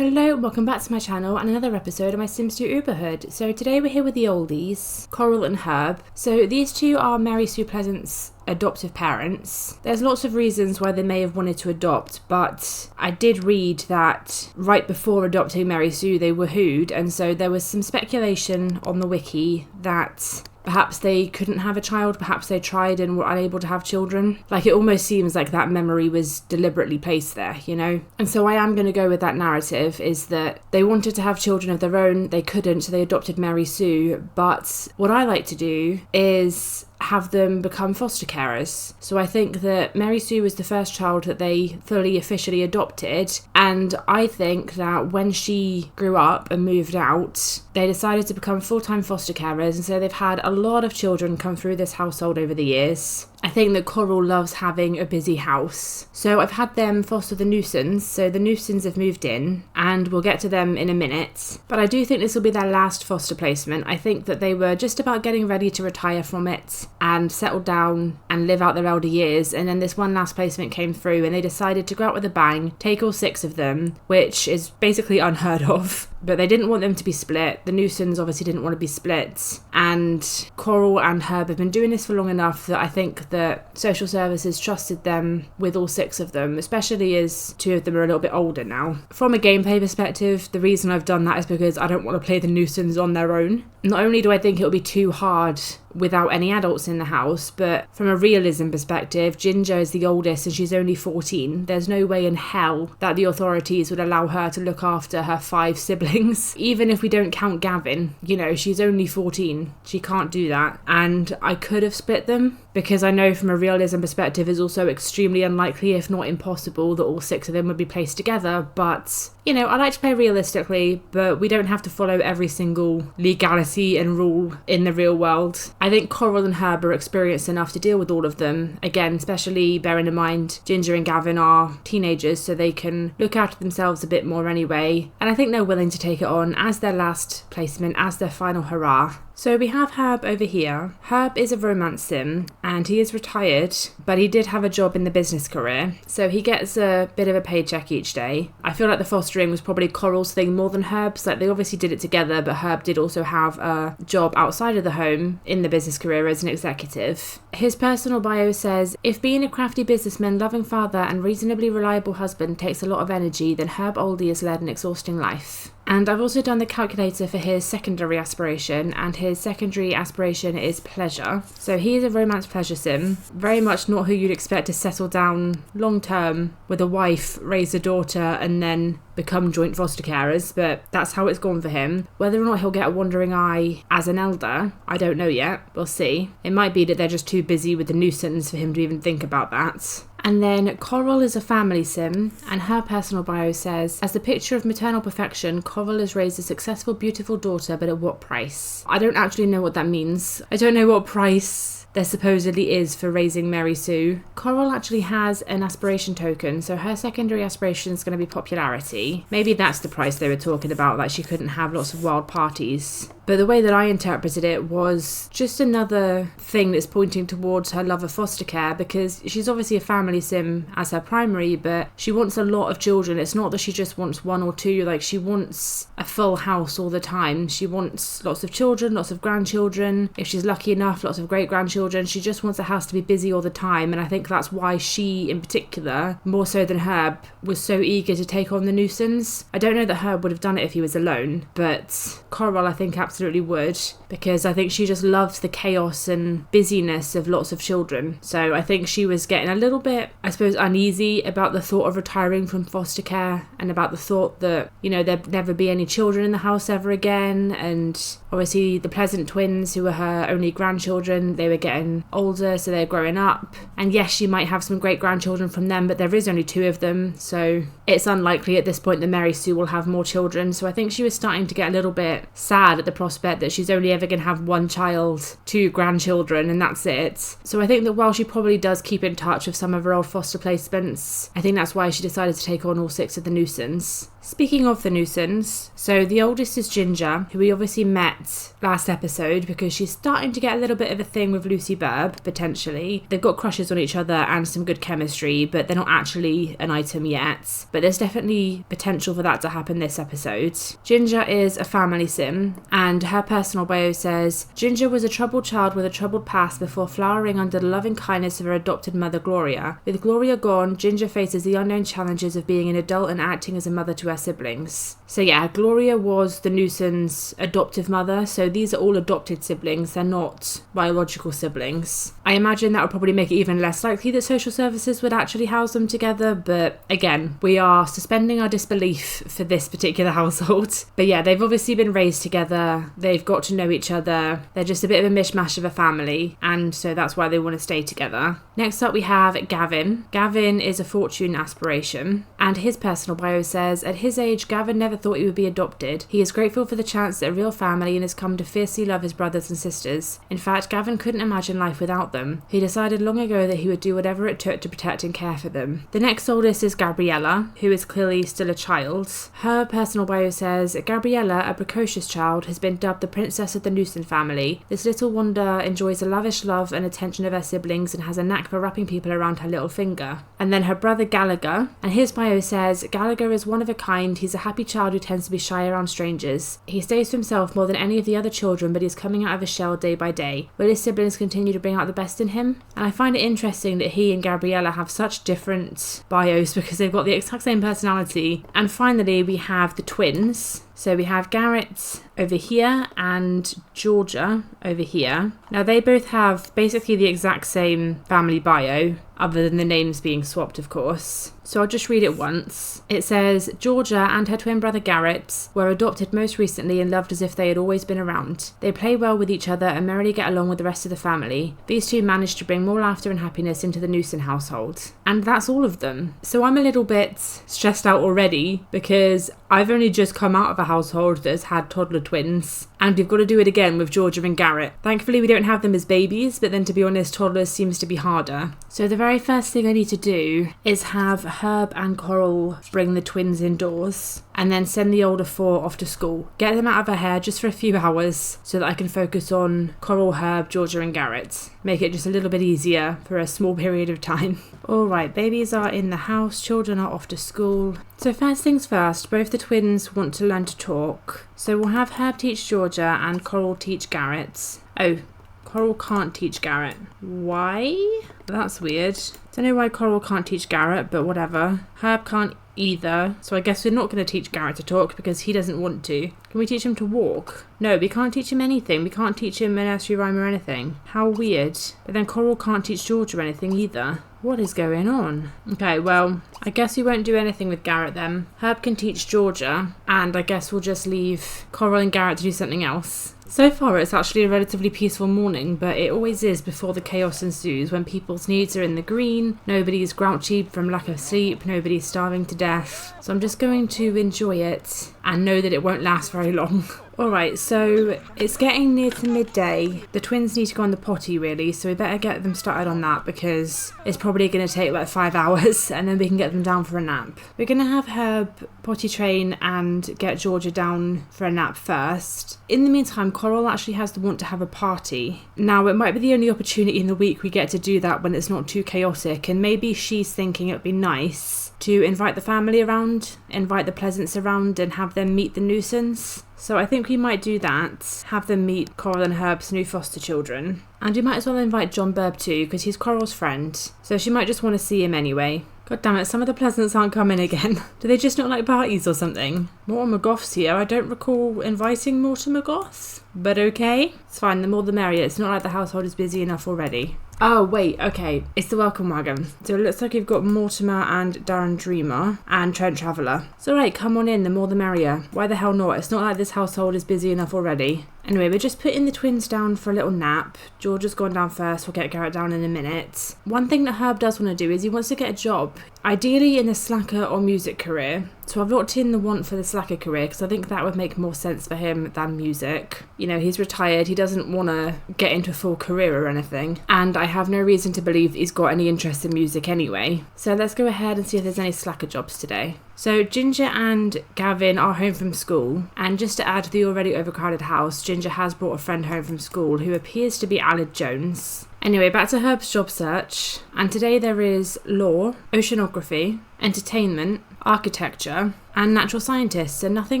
Hello, welcome back to my channel and another episode of my Sims 2 Uberhood. So today we're here with the Oldies, Coral and Herb. So these two are Mary Sue Pleasant's adoptive parents. There's lots of reasons why they may have wanted to adopt, but I did read that right before adopting Mary Sue they were hooed, and so there was some speculation on the wiki that perhaps they couldn't have a child, perhaps they tried and were unable to have children. Like, it almost seems like that memory was deliberately placed there, you know? And so I am going to go with that narrative, is that they wanted to have children of their own, they couldn't, so they adopted Mary Sue. But what I like to do is have them become foster carers. So I think that Mary Sue was the first child that they fully officially adopted, and I think that when she grew up and moved out, they decided to become full-time foster carers, and so they've had a lot of children come through this household over the years. I think that Coral loves having a busy house. So I've had them foster the Newsons. So the Newsons have moved in, and we'll get to them in a minute. But I do think this will be their last foster placement. I think that they were just about getting ready to retire from it and settle down and live out their elder years. And then this one last placement came through and they decided to go out with a bang, take all 6 of them, which is basically unheard of. But they didn't want them to be split. The Newsons obviously didn't want to be split. And Coral and Herb have been doing this for long enough that I think that social services trusted them with all 6 of them, especially as 2 of them are a little bit older now. From a gameplay perspective, the reason I've done that is because I don't want to play the Newsons on their own. Not only do I think it'll be too hard without any adults in the house, but from a realism perspective, Ginger is the oldest and she's only 14. There's no way in hell that the authorities would allow her to look after her 5 siblings. Even if we don't count Gavin, you know, she's only 14. She can't do that. And I could have split them, because I know from a realism perspective it's also extremely unlikely, if not impossible, that all 6 of them would be placed together. But, you know, I like to play realistically, but we don't have to follow every single legality and rule in the real world. I think Coral and Herb are experienced enough to deal with all of them. Again, especially bearing in mind Ginger and Gavin are teenagers, so they can look after themselves a bit more anyway. And I think they're willing to take it on as their last placement, as their final hurrah. So we have Herb over here. Herb is a romance sim and he is retired, but he did have a job in the business career, so he gets a bit of a paycheck each day. I feel like the fostering was probably Coral's thing more than Herb's. Like, they obviously did it together, but Herb did also have a job outside of the home in the business career as an executive. His personal bio says, if being a crafty businessman, loving father and reasonably reliable husband takes a lot of energy, then Herb Oldie has led an exhausting life. And I've also done the calculator for his secondary aspiration, and his secondary aspiration is pleasure. So he is a romance pleasure sim, very much not who you'd expect to settle down long term with a wife, raise a daughter, and then become joint foster carers, but that's how it's gone for him. Whether or not he'll get a wandering eye as an elder, I don't know yet. We'll see. It might be that they're just too busy with the Newsons for him to even think about that. And then Coral is a family sim, and her personal bio says, as the picture of maternal perfection, Coral has raised a successful, beautiful daughter, but at what price? I don't actually know what that means. I don't know what price there supposedly is for raising Mary Sue. Coral actually has an aspiration token, so her secondary aspiration is going to be popularity. Maybe that's the price they were talking about, that she couldn't have lots of wild parties. But the way that I interpreted it was just another thing that's pointing towards her love of foster care, because she's obviously a family sim as her primary, but she wants a lot of children. It's not that she just wants 1 or 2, like, she wants a full house all the time. She wants lots of children, lots of grandchildren. If she's lucky enough, lots of great-grandchildren. She just wants a house to be busy all the time, and I think that's why she, in particular, more so than Herb, was so eager to take on the Newsons. I don't know that Herb would have done it if he was alone, but Coral, I think, absolutely would, because I think she just loves the chaos and busyness of lots of children. So I think she was getting a little bit, I suppose, uneasy about the thought of retiring from foster care, and about the thought that, you know, there'd never be any children in the house ever again. And obviously the Pleasant twins, who were her only grandchildren, they were getting older, so they're growing up. And yes, she might have some great grandchildren from them, but there is only 2 of them, so it's unlikely at this point that Mary Sue will have more children. So I think she was starting to get a little bit sad at the prospect that she's only ever going to have 1 child, 2 grandchildren, and that's it. So I think that while she probably does keep in touch with some of her old foster placements, I think that's why she decided to take on all 6 of the Newsons. Speaking of the Newsons, so the oldest is Ginger, who we obviously met last episode because she's starting to get a little bit of a thing with Lucy Burb, potentially. They've got crushes on each other and some good chemistry, but they're not actually an item yet. But there's definitely potential for that to happen this episode. Ginger is a family sim, and her personal bio says, Ginger was a troubled child with a troubled past before flowering under the loving kindness of her adopted mother, Gloria. With Gloria gone, Ginger faces the unknown challenges of being an adult and acting as a mother to her siblings. So yeah, Gloria was the Newsons' adoptive mother, so these are all adopted siblings, they're not biological siblings. I imagine that would probably make it even less likely that social services would actually house them together, but again, we are suspending our disbelief for this particular household. But yeah, they've obviously been raised together, they've got to know each other, they're just a bit of a mishmash of a family, and so that's why they want to stay together. Next up we have Gavin. Gavin is a fortune aspiration, and his personal bio says, at his age, Gavin never thought he would be adopted. He is grateful for the chance at a real family and has come to fiercely love his brothers and sisters. In fact, Gavin couldn't imagine life without them. He decided long ago that he would do whatever it took to protect and care for them. The next oldest is Gabriella, who is clearly still a child. Her personal bio says, Gabriella, a precocious child, has been dubbed the princess of the Newson family. This little wonder enjoys the lavish love and attention of her siblings and has a knack for wrapping people around her little finger. And then her brother Gallagher, and his bio says, Gallagher is one of a kind. He's a happy child who tends to be shy around strangers. He stays to himself more than any of the other children, but he's coming out of his shell day by day. Will his siblings continue to bring out the best in him? And I find it interesting that he and Gabriella have such different bios because they've got the exact same personality. And finally, we have the twins. So we have Garrett over here and Georgia over here. Now they both have basically the exact same family bio, other than the names being swapped, of course. So I'll just read it once. It says, Georgia and her twin brother Garrett were adopted most recently and loved as if they had always been around. They play well with each other and merrily get along with the rest of the family. These two managed to bring more laughter and happiness into the Newson household. And that's all of them. So I'm a little bit stressed out already because I've only just come out of a household that has had toddler twins, and we've got to do it again with Georgia and Garrett. Thankfully we don't have them as babies, but then to be honest, toddlers seems to be harder. So the very first thing I need to do is have Herb and Coral bring the twins indoors, and then send the older four off to school. Get them out of her hair just for a few hours so that I can focus on Coral, Herb, Georgia and Garrett. Make it just a little bit easier for a small period of time. Alright, babies are in the house, children are off to school. So first things first, both the twins want to learn to talk. So we'll have Herb teach Georgia and Coral teach Garrett. Oh, Coral can't teach Garrett. Why? That's weird. Don't know why Coral can't teach Garrett, but whatever. Herb can't either, so I guess we're not going to teach Garrett to talk because he doesn't want to. Can we teach him to walk? No, we can't teach him anything. We can't teach him a nursery rhyme or anything. How weird. But then Coral can't teach Georgia anything either. What is going on? Okay, well, I guess we won't do anything with Garrett then. Herb can teach Georgia, and I guess we'll just leave Coral and Garrett to do something else. So far it's actually a relatively peaceful morning, but it always is before the chaos ensues, when people's needs are in the green, nobody's grouchy from lack of sleep, nobody's starving to death. So I'm just going to enjoy it and know that it won't last very long. Alright, so it's getting near to midday. The twins need to go on the potty really, so we better get them started on that because it's probably going to take like 5 hours and then we can get them down for a nap. We're going to have Herb potty train and get Georgia down for a nap first. In the meantime, Coral actually has the want to have a party. Now, it might be the only opportunity in the week we get to do that when it's not too chaotic, and maybe she's thinking it'd be nice to invite the family around, invite the Pleasants around and have them meet the Newsons. So I think we might do that, have them meet Coral and Herb's new foster children. And we might as well invite John Burb too, because he's Coral's friend, so she might just want to see him anyway. God damn it, some of the Pleasants aren't coming again. Do they just not like parties or something? Mortimer Goth's here. I don't recall inviting Mortimer Goth, but okay. It's fine, the more the merrier. It's not like the household is busy enough already. Oh, wait, okay. It's the welcome wagon. So it looks like you've got Mortimer and Darren Dreamer and Trent Traveller. It's alright, come on in, the more the merrier. Why the hell not? It's not like this household is busy enough already. Anyway, we're just putting the twins down for a little nap. Georgia's gone down first, we'll get Garrett down in a minute. One thing that Herb does want to do is he wants to get a job, ideally in a slacker or music career. So I've locked in the want for the slacker career because I think that would make more sense for him than music. You know, he's retired, he doesn't want to get into a full career or anything. And I have no reason to believe he's got any interest in music anyway. So let's go ahead and see if there's any slacker jobs today. So Ginger and Gavin are home from school, and just to add to the already overcrowded house, Ginger has brought a friend home from school who appears to be Aled Jones. Anyway, back to Herb's job search, and today there is law, oceanography, entertainment, architecture, and natural scientists, so nothing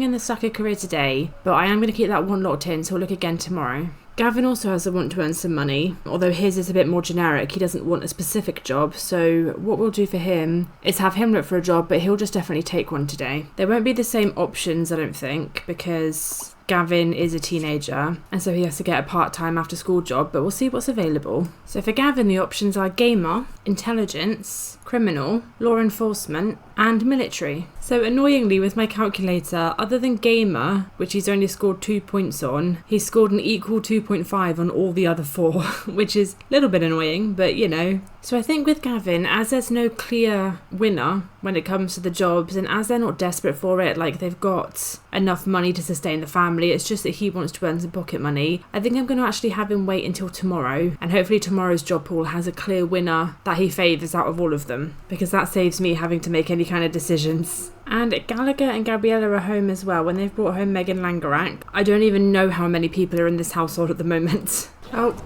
in the stack of career today, but I am going to keep that one locked in, so we'll look again tomorrow. Gavin also has a want to earn some money, although his is a bit more generic. He doesn't want a specific job, so what we'll do for him is have him look for a job, but he'll just definitely take one today. There won't be the same options, I don't think, because Gavin is a teenager, and so he has to get a part-time after-school job, but we'll see what's available. So for Gavin, the options are gamer, intelligence, criminal, law enforcement, and military. So annoyingly, with my calculator, other than gamer, which he's only scored 2 points on, he's scored an equal 2.5 on all the other 4, which is a little bit annoying, but you know. So I think with Gavin, as there's no clear winner when it comes to the jobs, and as they're not desperate for it, like they've got enough money to sustain the family, it's just that he wants to earn some pocket money, I think I'm going to actually have him wait until tomorrow, and hopefully tomorrow's job pool has a clear winner that he favours out of all of them, because that saves me having to make any kind of decisions. And Gallagher and Gabriella are home as well when they've brought home Megan Langerak. I don't even know how many people are in this household at the moment. Oh.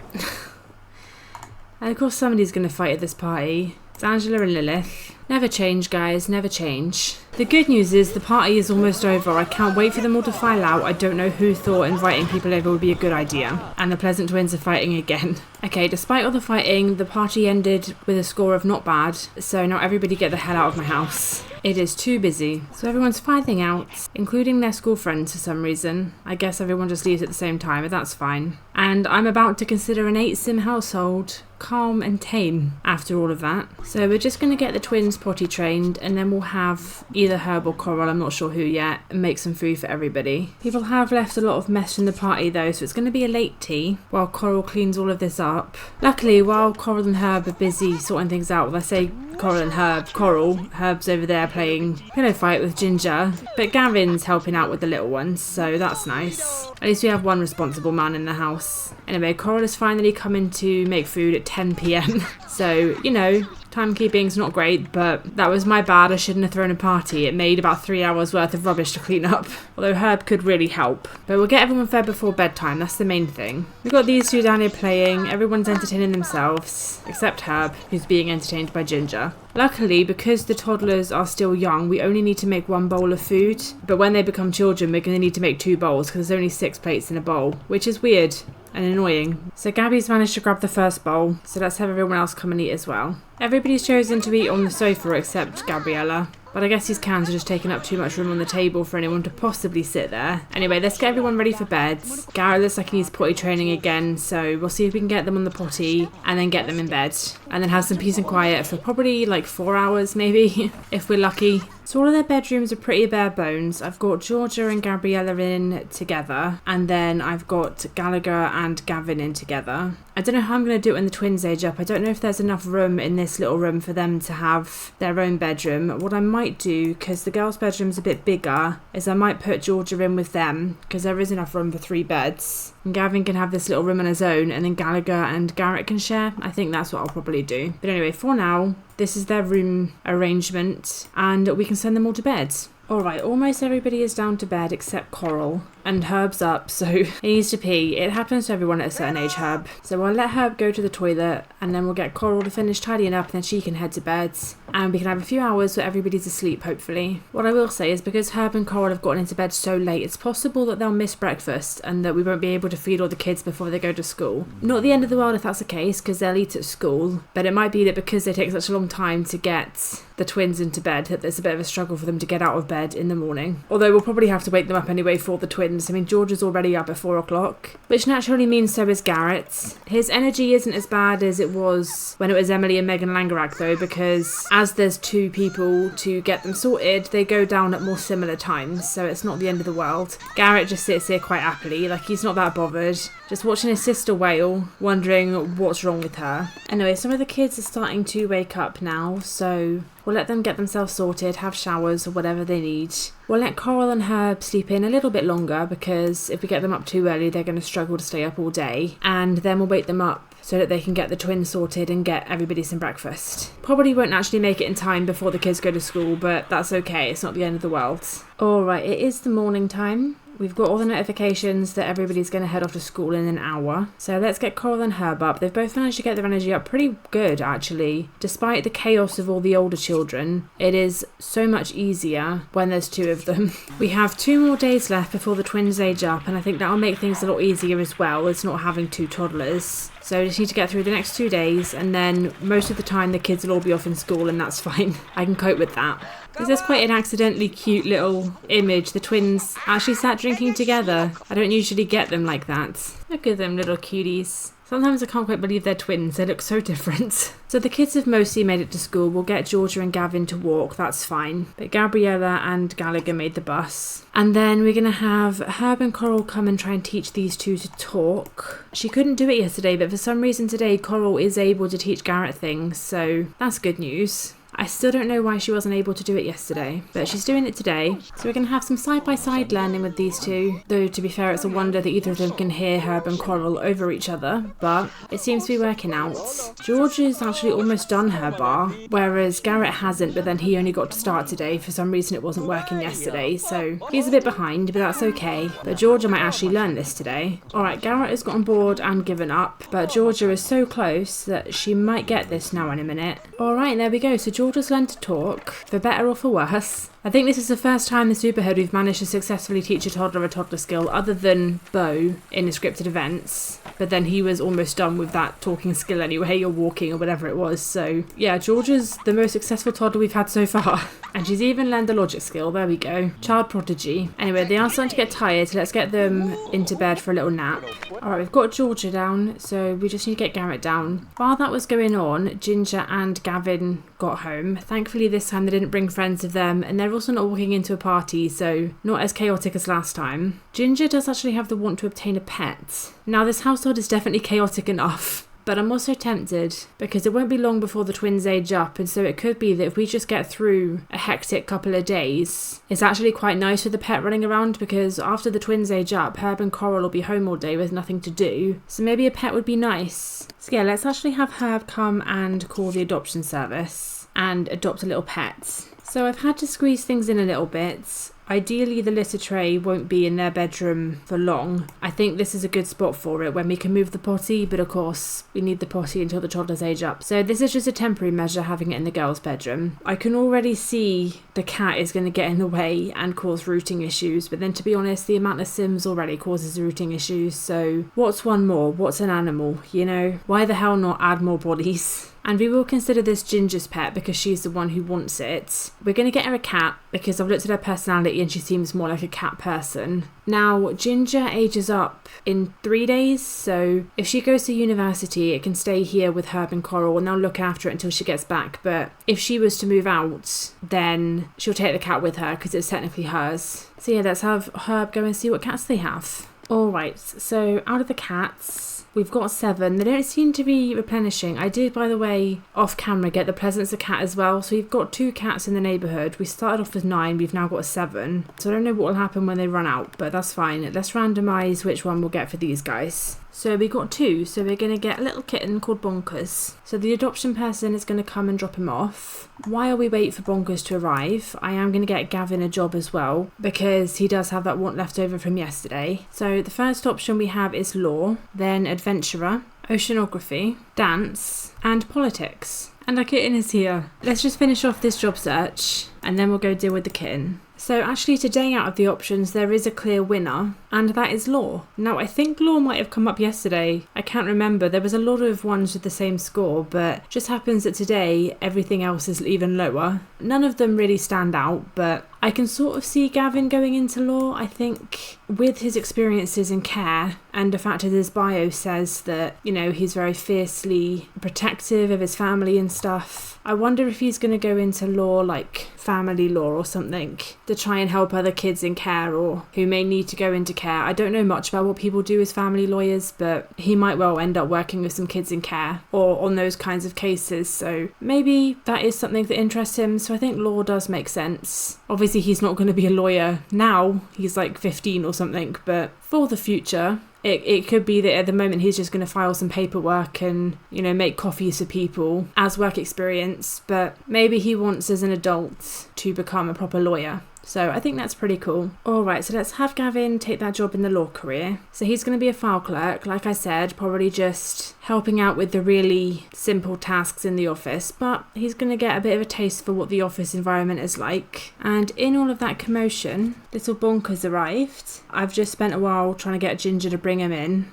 And of course somebody's going to fight at this party. It's Angela and Lilith. Never change, guys, never change. The good news is the party is almost over. I can't wait for them all to file out. I don't know who thought inviting people over would be a good idea. And the Pleasant twins are fighting again. Okay, despite all the fighting, the party ended with a score of not bad. So now everybody get the hell out of my house. It is too busy. So everyone's fighting out, including their school friends for some reason. I guess everyone just leaves at the same time, but that's fine. And I'm about to consider an 8-sim household calm and tame after all of that. So we're just going to get the twins potty trained, and then we'll have either Herb or Coral, I'm not sure who yet, and make some food for everybody. People have left a lot of mess in the party though, so it's going to be a late tea while Coral cleans all of this up. Luckily, while Coral and Herb are busy sorting things out, well, I say Coral and Herb, Herb's over there playing pillow fight with Ginger, but Gavin's helping out with the little ones, so that's nice. At least we have one responsible man in the house. Anyway, Coral has finally come in to make food at 10 p.m. So, you know, timekeeping's not great, but that was my bad. I shouldn't have thrown a party. It made about 3 hours worth of rubbish to clean up. Although Herb could really help. But we'll get everyone fed before bedtime. That's the main thing. We've got these two down here playing. Everyone's entertaining themselves. Except Herb, who's being entertained by Ginger. Luckily, because the toddlers are still young, we only need to make 1 bowl of food. But when they become children, we're going to need to make 2 bowls because there's only 6 plates in a bowl, which is weird and annoying. So Gabby's managed to grab the first bowl, so let's have everyone else come and eat as well. Everybody's chosen to eat on the sofa except Gabriella, but I guess these cans are just taking up too much room on the table for anyone to possibly sit there. Anyway, let's get everyone ready for bed. Garrett looks like he needs potty training again, so we'll see if we can get them on the potty and then get them in bed. And then have some peace and quiet for probably like 4 hours maybe, if we're lucky. So all of their bedrooms are pretty bare bones. I've got Georgia and Gabriella in together, and then I've got Gallagher and Gavin in together. I don't know how I'm going to do it when the twins age up. I don't know if there's enough room in this little room for them to have their own bedroom. What I might do, because the girls' bedroom's a bit bigger, is I might put Georgia in with them, because there is enough room for 3 beds. And Gavin can have this little room on his own, and then Gallagher and Garrett can share. I think that's what I'll probably do. But anyway, for now, this is their room arrangement, and we can send them all to bed. Alright, almost everybody is down to bed except Coral. And Herb's up, so he needs to pee. It happens to everyone at a certain age, Herb. So I'll let Herb go to the toilet, and then we'll get Coral to finish tidying up, and then she can head to bed. And we can have a few hours where everybody's asleep, hopefully. What I will say is because Herb and Coral have gotten into bed so late, it's possible that they'll miss breakfast, and that we won't be able to feed all the kids before they go to school. Not the end of the world if that's the case, because they'll eat at school. But it might be that because they take such a long time to get the twins into bed, that there's a bit of a struggle for them to get out of bed in the morning. Although we'll probably have to wake them up anyway for the twins. I mean, George is already up at 4 o'clock, which naturally means so is Garrett. His energy isn't as bad as it was when it was Emily and Megan Langerak though, because as there's 2 people to get them sorted, they go down at more similar times, so it's not the end of the world. Garrett just sits here quite happily, like he's not that bothered, just watching his sister wail, wondering what's wrong with her. Anyway, some of the kids are starting to wake up now, so we'll let them get themselves sorted, have showers or whatever they need. We'll let Coral and Herb sleep in a little bit longer, because if we get them up too early, they're going to struggle to stay up all day. And then we'll wake them up so that they can get the twins sorted and get everybody some breakfast. Probably won't actually make it in time before the kids go to school, but that's okay, it's not the end of the world. Alright, it is the morning time. We've got all the notifications that everybody's going to head off to school in an hour. So let's get Coral and Herb up. They've both managed to get their energy up pretty good, actually. Despite the chaos of all the older children, it is so much easier when there's two of them. We have 2 more days left before the twins age up, and I think that'll make things a lot easier as well as not having 2 toddlers. So I just need to get through the next 2 days, and then most of the time the kids will all be off in school, and that's fine. I can cope with that. This is quite an accidentally cute little image. The twins actually sat drinking together. I don't usually get them like that. Look at them, little cuties. Sometimes I can't quite believe they're twins. They look so different. So the kids have mostly made it to school. We'll get Georgia and Gavin to walk. That's fine. But Gabriella and Gallagher made the bus. And then we're going to have Herb and Coral come and try and teach these two to talk. She couldn't do it yesterday, but for some reason today Coral is able to teach Garrett things. So that's good news. I still don't know why she wasn't able to do it yesterday, but she's doing it today. So we're going to have some side-by-side learning with these two. Though, to be fair, it's a wonder that either of them can hear Herb and Coral over each other, but it seems to be working out. George has actually almost done her bar, whereas Garrett hasn't, but then he only got to start today. For some reason, it wasn't working yesterday, so he's a bit behind, but that's okay. But Georgia might actually learn this today. Alright, Garrett has got on board and given up, but Georgia is so close that she might get this now in a minute. Alright, there we go. So Georgia's learned to talk, for better or for worse. I think this is the first time in Uberhood we've managed to successfully teach a toddler skill other than Bo in the scripted events. But then he was almost done with that talking skill anyway, or walking or whatever it was. So yeah, Georgia's the most successful toddler we've had so far. And she's even learned the logic skill. There we go. Child prodigy. Anyway, they are starting to get tired, so let's get them into bed for a little nap. Alright, we've got Georgia down, so we just need to get Garrett down. While that was going on, Ginger and Gavin got home. Thankfully this time they didn't bring friends of them, and they're also not walking into a party, so not as chaotic as last time. Ginger does actually have the want to obtain a pet. Now this household is definitely chaotic enough, but I'm also tempted because it won't be long before the twins age up, and so it could be that if we just get through a hectic couple of days, it's actually quite nice with the pet running around, because after the twins age up, Herb and Coral will be home all day with nothing to do, so maybe a pet would be nice. So yeah, let's actually have Herb come and call the adoption service and adopt a little pet. So I've had to squeeze things in a little bit. Ideally the litter tray won't be in their bedroom for long. I think this is a good spot for it when we can move the potty, but of course we need the potty until the toddlers age up. So this is just a temporary measure, having it in the girls' bedroom. I can already see the cat is going to get in the way and cause rooting issues, but then to be honest, the amount of Sims already causes rooting issues, so what's one more? What's an animal? You know, why the hell not add more bodies? And we will consider this Ginger's pet because she's the one who wants it. We're going to get her a cat because I've looked at her personality and she seems more like a cat person. Now, Ginger ages up in 3 days, so if she goes to university, it can stay here with Herb and Coral and they'll look after it until she gets back. But if she was to move out, then she'll take the cat with her because it's technically hers. So yeah, let's have Herb go and see what cats they have. Alright, so out of the cats, we've got 7. They don't seem to be replenishing. I did, by the way, off camera get the Pleasantview cat as well. So we've got 2 cats in the neighbourhood. We started off with 9, we've now got 7. So I don't know what will happen when they run out, but that's fine. Let's randomise which one we'll get for these guys. So we got 2, so we're going to get a little kitten called Bonkers. So the adoption person is going to come and drop him off. While we wait for Bonkers to arrive, I am going to get Gavin a job as well, because he does have that want left over from yesterday. So the first option we have is law, then adventurer, oceanography, dance, and politics. And our kitten is here. Let's just finish off this job search, and then we'll go deal with the kitten. So actually today out of the options there is a clear winner, and that is law. Now I think law might have come up yesterday, I can't remember. There was a lot of ones with the same score, but just happens that today everything else is even lower. None of them really stand out, but I can sort of see Gavin going into law. I think with his experiences in care and the fact that his bio says that, you know, he's very fiercely protective of his family and stuff. I wonder if he's going to go into law, like family law or something, to try and help other kids in care or who may need to go into care. I don't know much about what people do as family lawyers, but he might well end up working with some kids in care or on those kinds of cases. So maybe that is something that interests him. So I think law does make sense. Obviously he's not going to be a lawyer now, he's like 15 or something, but for the future, It could be that at the moment he's just going to file some paperwork and, make coffees for people as work experience, but maybe he wants as an adult to become a proper lawyer. So I think that's pretty cool. Alright, so let's have Gavin take that job in the law career. So he's going to be a file clerk, like I said, probably just helping out with the really simple tasks in the office, but he's going to get a bit of a taste for what the office environment is like. And in all of that commotion, little Bonker's arrived. I've just spent a while trying to get Ginger to bring him in.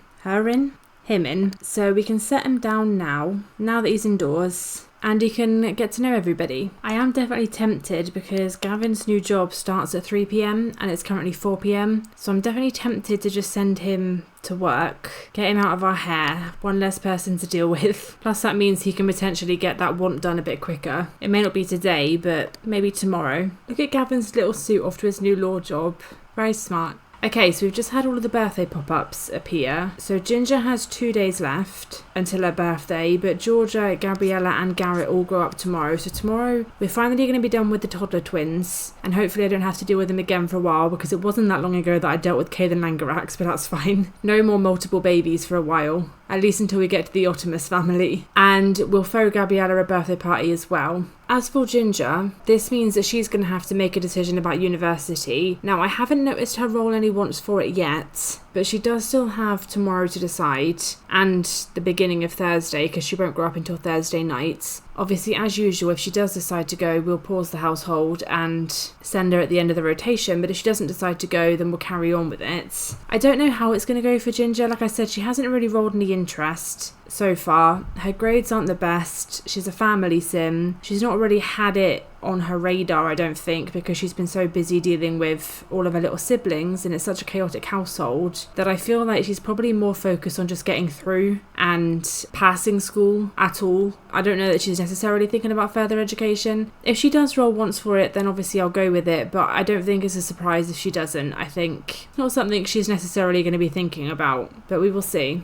Him in. So we can set him down now that he's indoors. And he can get to know everybody. I am definitely tempted because Gavin's new job starts at 3 p.m. and it's currently 4 p.m. So I'm definitely tempted to just send him to work, get him out of our hair, one less person to deal with. Plus that means he can potentially get that want done a bit quicker. It may not be today, but maybe tomorrow. Look at Gavin's little suit off to his new law job. Very smart. Okay, so we've just had all of the birthday pop-ups appear. So Ginger has 2 days left until her birthday, but Georgia, Gabriella and Garrett all grow up tomorrow. So tomorrow we're finally going to be done with the toddler twins, and hopefully I don't have to deal with them again for a while, because it wasn't that long ago that I dealt with Caden Langarax, but that's fine. No more multiple babies for a while, at least until we get to the Optimus family. And we'll throw Gabriella a birthday party as well. As for Ginger, this means that she's going to have to make a decision about university. Now, I haven't noticed her roll any wants for it yet, but she does still have tomorrow to decide, and the beginning of Thursday, because she won't grow up until Thursday night. Obviously, as usual, if she does decide to go, we'll pause the household and send her at the end of the rotation, but if she doesn't decide to go, then we'll carry on with it. I don't know how it's going to go for Ginger. Like I said, she hasn't really rolled any interest so far. Her grades aren't the best. She's a family sim. She's not really had it on her radar, I don't think, because she's been so busy dealing with all of her little siblings, and it's such a chaotic household that I feel like she's probably more focused on just getting through and passing school at all. I don't know that she's necessarily thinking about further education. If she does roll once for it, then obviously I'll go with it, but I don't think it's a surprise if she doesn't. I think it's not something she's necessarily going to be thinking about, but we will see.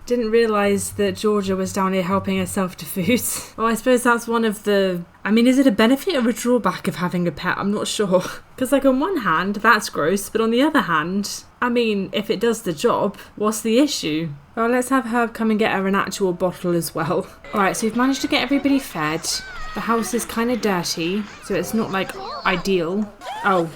Didn't realise that Georgia was down here helping herself to food. Well, I suppose that's one of the... is it a benefit or a drawback of having a pet? I'm not sure. Because, on one hand, that's gross, but on the other hand, if it does the job, what's the issue? Well, let's have Herb come and get her an actual bottle as well. Alright, so we've managed to get everybody fed. The house is kind of dirty, so it's not, ideal. Oh.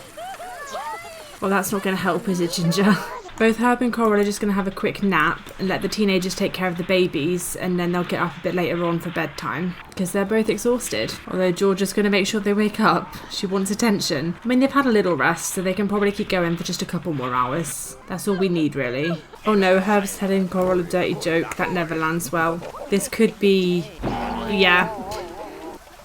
Well, that's not going to help, is it, Ginger? Both Herb and Coral are just going to have a quick nap and let the teenagers take care of the babies, and then they'll get up a bit later on for bedtime because they're both exhausted. Although Georgia's going to make sure they wake up. She wants attention. They've had a little rest, so they can probably keep going for just a couple more hours. That's all we need, really. Oh no, Herb's telling Coral a dirty joke. That never lands well. This could be... yeah.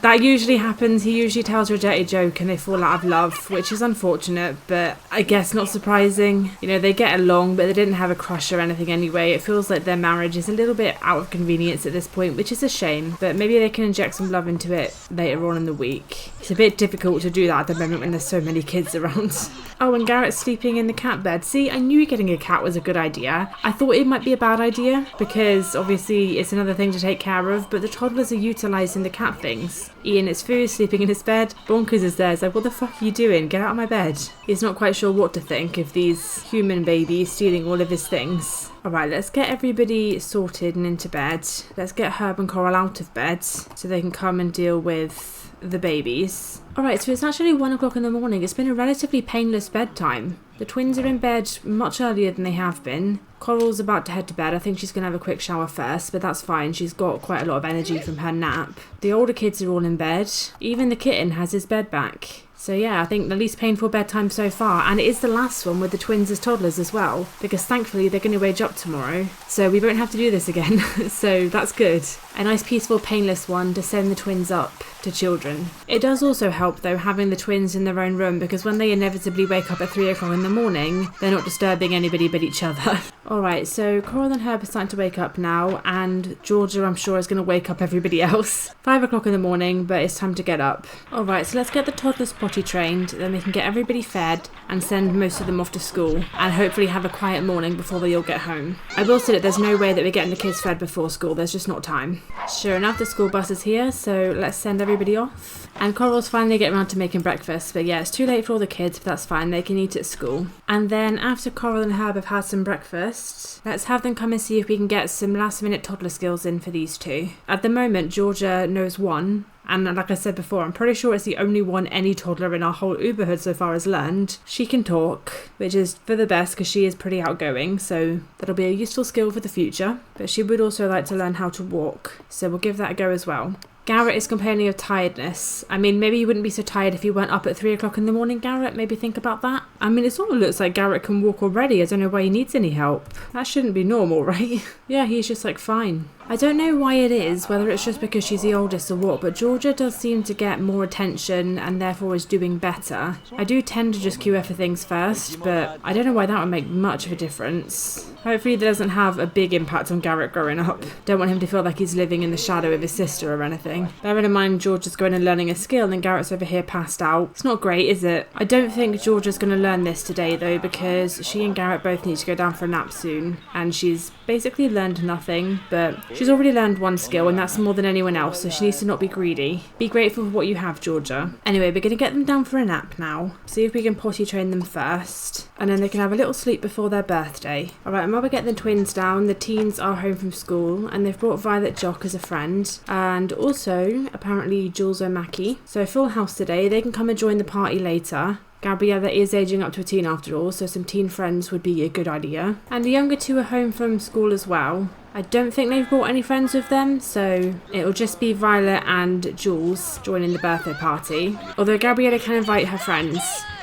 That usually happens. He usually tells her a dirty joke and they fall out of love, which is unfortunate, but I guess not surprising. They get along, but they didn't have a crush or anything anyway. It feels like their marriage is a little bit out of convenience at this point, which is a shame, but maybe they can inject some love into it later on in the week. It's a bit difficult to do that at the moment when there's so many kids around. Oh, and Garrett's sleeping in the cat bed. See, I knew getting a cat was a good idea. I thought it might be a bad idea because obviously it's another thing to take care of, but the toddlers are utilising the cat things. Eating its food, sleeping in his bed. Bonkers is there. It's like, what the fuck are you doing? Get out of my bed. He's not quite sure what to think of these human babies stealing all of his things. Alright, let's get everybody sorted and into bed. Let's get Herb and Coral out of bed so they can come and deal with the babies. Alright, so it's actually 1 o'clock in the morning. It's been a relatively painless bedtime. The twins are in bed much earlier than they have been. Coral's about to head to bed. I think she's going to have a quick shower first, but that's fine. She's got quite a lot of energy from her nap. The older kids are all in bed. Even the kitten has his bed back. So yeah, I think the least painful bedtime so far, and it is the last one with the twins as toddlers as well, because thankfully they're going to age up tomorrow, so we won't have to do this again, so that's good. A nice peaceful painless one to send the twins up to children. It does also help though having the twins in their own room, because when they inevitably wake up at 3 o'clock in the morning, they're not disturbing anybody but each other. Alright, so Coral and Herb are starting to wake up now, and Georgia, I'm sure, is going to wake up everybody else. 5 o'clock in the morning, but it's time to get up. Alright, so let's get the toddlers potty trained, then we can get everybody fed and send most of them off to school, and hopefully have a quiet morning before they all get home. I will say that there's no way that we're getting the kids fed before school, there's just not time. Sure enough, the school bus is here, so let's send everybody off. And Coral's finally getting around to making breakfast, but yeah, it's too late for all the kids, but that's fine, they can eat at school. And then after Coral and Herb have had some breakfast, let's have them come and see if we can get some last minute toddler skills in for these two. At the moment, Georgia knows one, and like I said before, I'm pretty sure it's the only one any toddler in our whole Uberhood so far has learned. She can talk, which is for the best because she is pretty outgoing, so that'll be a useful skill for the future. But she would also like to learn how to walk, so we'll give that a go as well. Garrett is complaining of tiredness. I mean, maybe you wouldn't be so tired if you weren't up at 3 o'clock in the morning, Garrett. Maybe think about that. I mean, it sort of looks like Garrett can walk already. I don't know why he needs any help. That shouldn't be normal, right? Yeah, he's just like fine. I don't know why it is, whether it's just because she's the oldest or what, but Georgia does seem to get more attention and therefore is doing better. I do tend to just cue her for things first, but I don't know why that would make much of a difference. Hopefully that doesn't have a big impact on Garrett growing up. Don't want him to feel like he's living in the shadow of his sister or anything. Bearing in mind Georgia's going and learning a skill and Garrett's over here passed out. It's not great, is it? I don't think Georgia's going to learn this today though, because she and Garrett both need to go down for a nap soon, and she's basically learned nothing, but she's already learned one skill and that's more than anyone else, so she needs to not be greedy. Be grateful for what you have, Georgia. Anyway, we're going to get them down for a nap now. See if we can potty train them first, and then they can have a little sleep before their birthday. Alright, and while we get the twins down, the teens are home from school and they've brought Violet Jock as a friend, and also apparently Jules O'Mackey. So full house today. They can come and join the party later. Gabriella is aging up to a teen after all, so some teen friends would be a good idea. And the younger two are home from school as well. I don't think they've brought any friends with them, so it'll just be Violet and Jules joining the birthday party. Although Gabriella can invite her friends.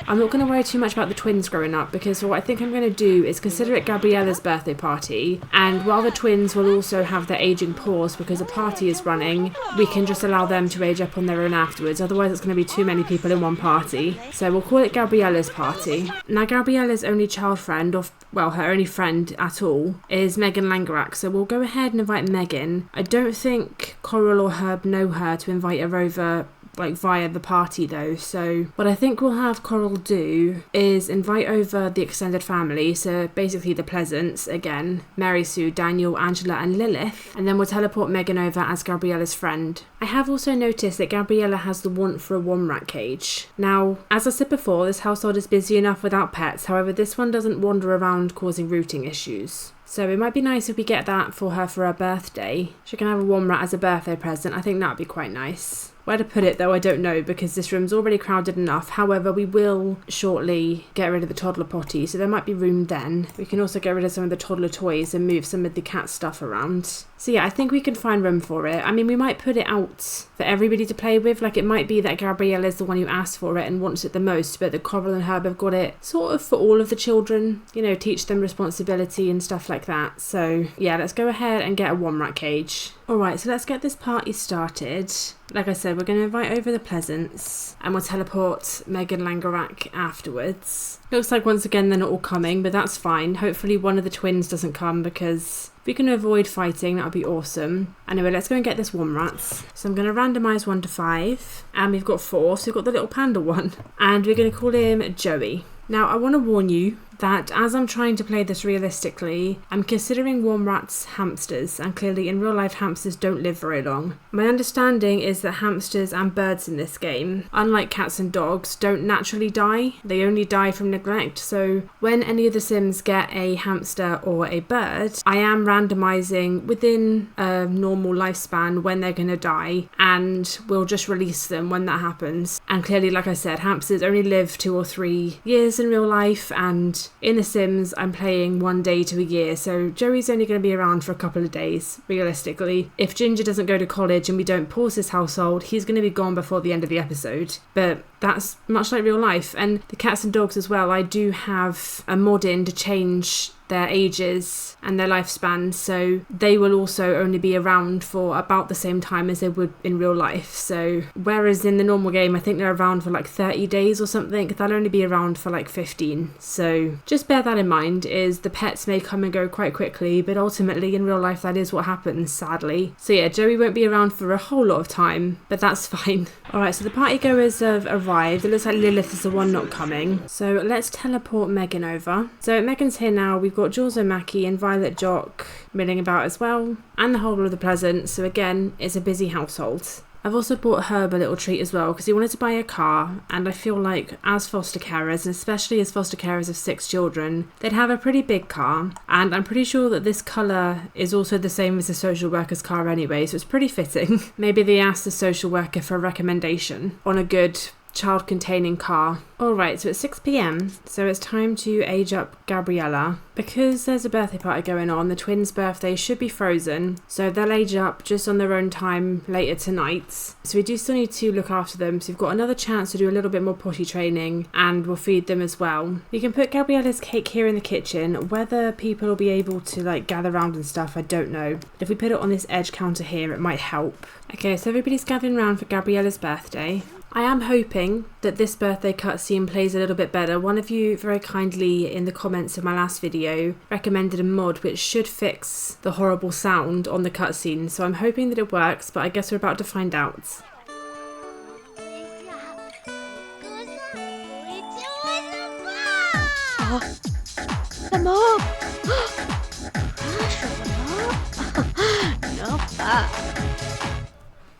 I'm not going to worry too much about the twins growing up, because what I think I'm going to do is consider it Gabriella's birthday party, and while the twins will also have their aging pause because a party is running, we can just allow them to age up on their own afterwards, otherwise it's going to be too many people in one party. So we'll call it Gabriella's party. Now Gabriella's only child friend, or well, her only friend at all, is Megan Langerack, so we'll go ahead and invite Megan. I don't think Coral or Herb know her to invite her over like via the party though, so what I think we'll have Coral do is invite over the extended family, so basically the Pleasants again, Mary Sue, Daniel, Angela and Lilith, and then we'll teleport Megan over as Gabriella's friend. I have also noticed that Gabriella has the want for a wombat cage. Now, as I said before, this household is busy enough without pets, however this one doesn't wander around causing rooting issues. So it might be nice if we get that for her for her birthday. She can have a wombat as a birthday present. I think that would be quite nice. Where to put it though, I don't know, because this room's already crowded enough. However, we will shortly get rid of the toddler potty, so there might be room then. We can also get rid of some of the toddler toys and move some of the cat stuff around. So yeah, I think we can find room for it. I mean, we might put it out for everybody to play with. Like, it might be that Gabriella is the one who asked for it and wants it the most, but that Coral and Herb have got it sort of for all of the children. You know, teach them responsibility and stuff like that. So yeah, let's go ahead and get a wombat cage. Alright, so let's get this party started. Like I said, we're going to invite over the Pleasants and we'll teleport Megan Langerack afterwards. Looks like once again they're not all coming, but that's fine. Hopefully one of the twins doesn't come, because if we can avoid fighting, that would be awesome. Anyway, let's go and get this womrats. So I'm going to randomise 1 to 5, and we've got 4, so we've got the little panda one. And we're going to call him Joey. Now, I want to warn you that as I'm trying to play this realistically, I'm considering womrats hamsters, and clearly in real life hamsters don't live very long. My understanding is that hamsters and birds in this game, unlike cats and dogs, don't naturally die. They only die from neglect, so when any of the Sims get a hamster or a bird, I am randomising within a normal lifespan when they're going to die, and we'll just release them when that happens. And clearly, like I said, hamsters only live 2 or 3 years in real life, and in The Sims, I'm playing 1 day to a year, so Joey's only going to be around for a couple of days, realistically. If Ginger doesn't go to college and we don't pause his household, he's going to be gone before the end of the episode. But that's much like real life. And the cats and dogs as well, I do have a mod in to change their ages and their lifespan, so they will also only be around for about the same time as they would in real life. So whereas in the normal game I think they're around for like 30 days or something, they'll only be around for like 15. So just bear that in mind, is the pets may come and go quite quickly, but ultimately in real life that is what happens, sadly. So yeah, Joey won't be around for a whole lot of time, but that's fine. Alright, so the party goers have arrived. It looks like Lilith is the one not coming, so let's teleport Megan over. So Megan's here now. We've got Jules O'Mackey and Violet Jock milling about as well, and the whole of the Pleasant. So again, it's a busy household. I've also bought Herb a little treat as well because he wanted to buy a car, and I feel like as foster carers, and especially as foster carers of 6 children, they'd have a pretty big car, and I'm pretty sure that this colour is also the same as the social worker's car anyway, so it's pretty fitting. Maybe they asked the social worker for a recommendation on a good child-containing car. Alright, so it's 6 p.m, so it's time to age up Gabriella. Because there's a birthday party going on, the twins' birthday should be frozen, so they'll age up just on their own time later tonight. So we do still need to look after them, so we've got another chance to do a little bit more potty training, and we'll feed them as well. We can put Gabriella's cake here in the kitchen. Whether people will be able to like gather around and stuff, I don't know. But if we put it on this edge counter here, it might help. Okay, so everybody's gathering around for Gabriella's birthday. I am hoping that this birthday cutscene plays a little bit better. One of you very kindly in the comments of my last video recommended a mod which should fix the horrible sound on the cutscene, so I'm hoping that it works, but I guess we're about to find out.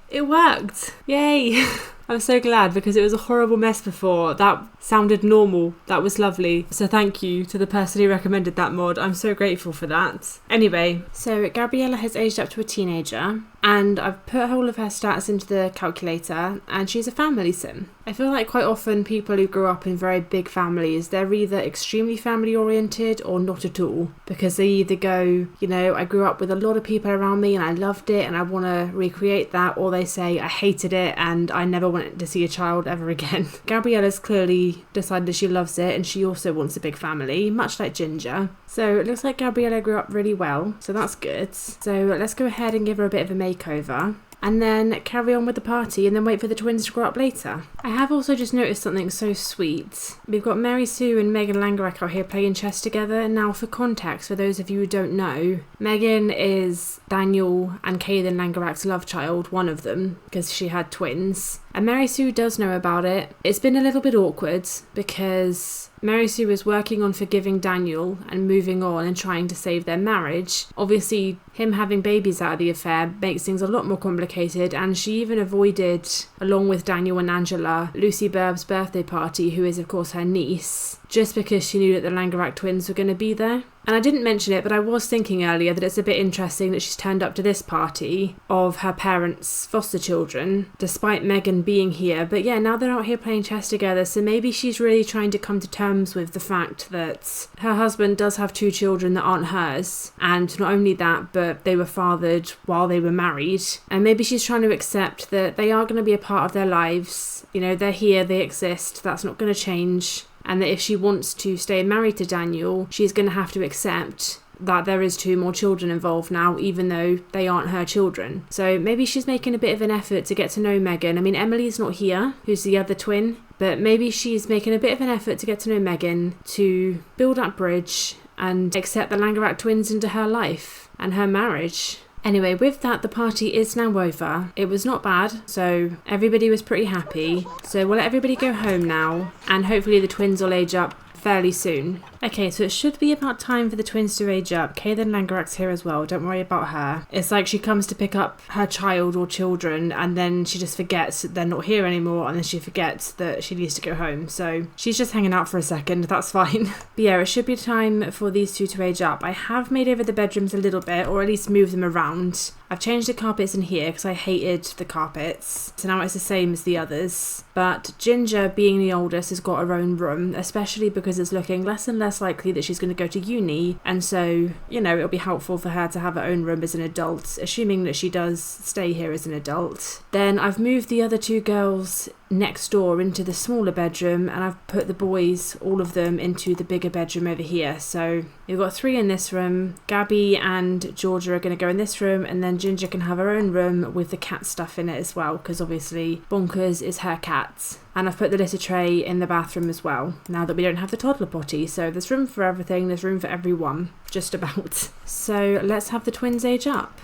It worked! Yay! I'm so glad, because it was a horrible mess before. That sounded normal. That was lovely. So thank you to the person who recommended that mod. I'm so grateful for that. Anyway, so Gabriella has aged up to a teenager, and I've put all of her stats into the calculator, and she's a family sim. I feel like quite often people who grow up in very big families, they're either extremely family oriented or not at all, because they either go, you know, I grew up with a lot of people around me and I loved it and I want to recreate that, or they say I hated it and I never wanted to see a child ever again. Gabriella's clearly decided she loves it, and she also wants a big family, much like Ginger. So it looks like Gabriella grew up really well, so that's good. So let's go ahead and give her a bit of a makeover, and then carry on with the party, and then wait for the twins to grow up later. I have also just noticed something so sweet. We've got Mary Sue and Megan Langerak out here playing chess together. Now, for context, for those of you who don't know, Megan is Daniel and Kaden Langerak's love child, one of them, because she had twins. And Mary Sue does know about it. It's been a little bit awkward because Mary Sue is working on forgiving Daniel and moving on and trying to save their marriage. Obviously, him having babies out of the affair makes things a lot more complicated, and she even avoided, along with Daniel and Angela, Lucy Burb's birthday party, who is of course her niece, just because she knew that the Langerak twins were going to be there. And I didn't mention it, but I was thinking earlier that it's a bit interesting that she's turned up to this party of her parents' foster children, despite Megan being here. But yeah, now they're out here playing chess together, so maybe she's really trying to come to terms with the fact that her husband does have 2 children that aren't hers, and not only that, but they were fathered while they were married. And maybe she's trying to accept that they are going to be a part of their lives. You know, they're here, they exist, that's not going to change. And that if she wants to stay married to Daniel, she's going to have to accept that there is 2 more children involved now, even though they aren't her children. So maybe she's making a bit of an effort to get to know Megan. I mean, Emily's not here, who's the other twin, but maybe she's making a bit of an effort to get to know Megan, to build that bridge and accept the Langerak twins into her life and her marriage. Anyway, with that, the party is now over. It was not bad, so everybody was pretty happy. So we'll let everybody go home now, and hopefully the twins will age up fairly soon. Okay, so it should be about time for the twins to age up. Kaden Langerak's here as well, don't worry about her. It's like she comes to pick up her child or children, and then she just forgets that they're not here anymore, and then she forgets that she needs to go home. So she's just hanging out for a second, that's fine. But yeah, it should be time for these 2 to age up. I have made over the bedrooms a little bit, or at least moved them around. I've changed the carpets in here because I hated the carpets, so now it's the same as the others. But Ginger, being the oldest, has got her own room, especially because it's looking less and less less likely that she's going to go to uni, and so, you know, it'll be helpful for her to have her own room as an adult, assuming that she does stay here as an adult. Then I've moved the other two girls next door into the smaller bedroom, and I've put the boys, all of them, into the bigger bedroom over here. So we've got 3 in this room. Gabby and Georgia are going to go in this room, and then Ginger can have her own room with the cat stuff in it as well, because obviously Bonkers is her cat. And I've put the litter tray in the bathroom as well, now that we don't have the toddler potty. So there's room for everything, there's room for everyone, just about. So let's have the twins age up.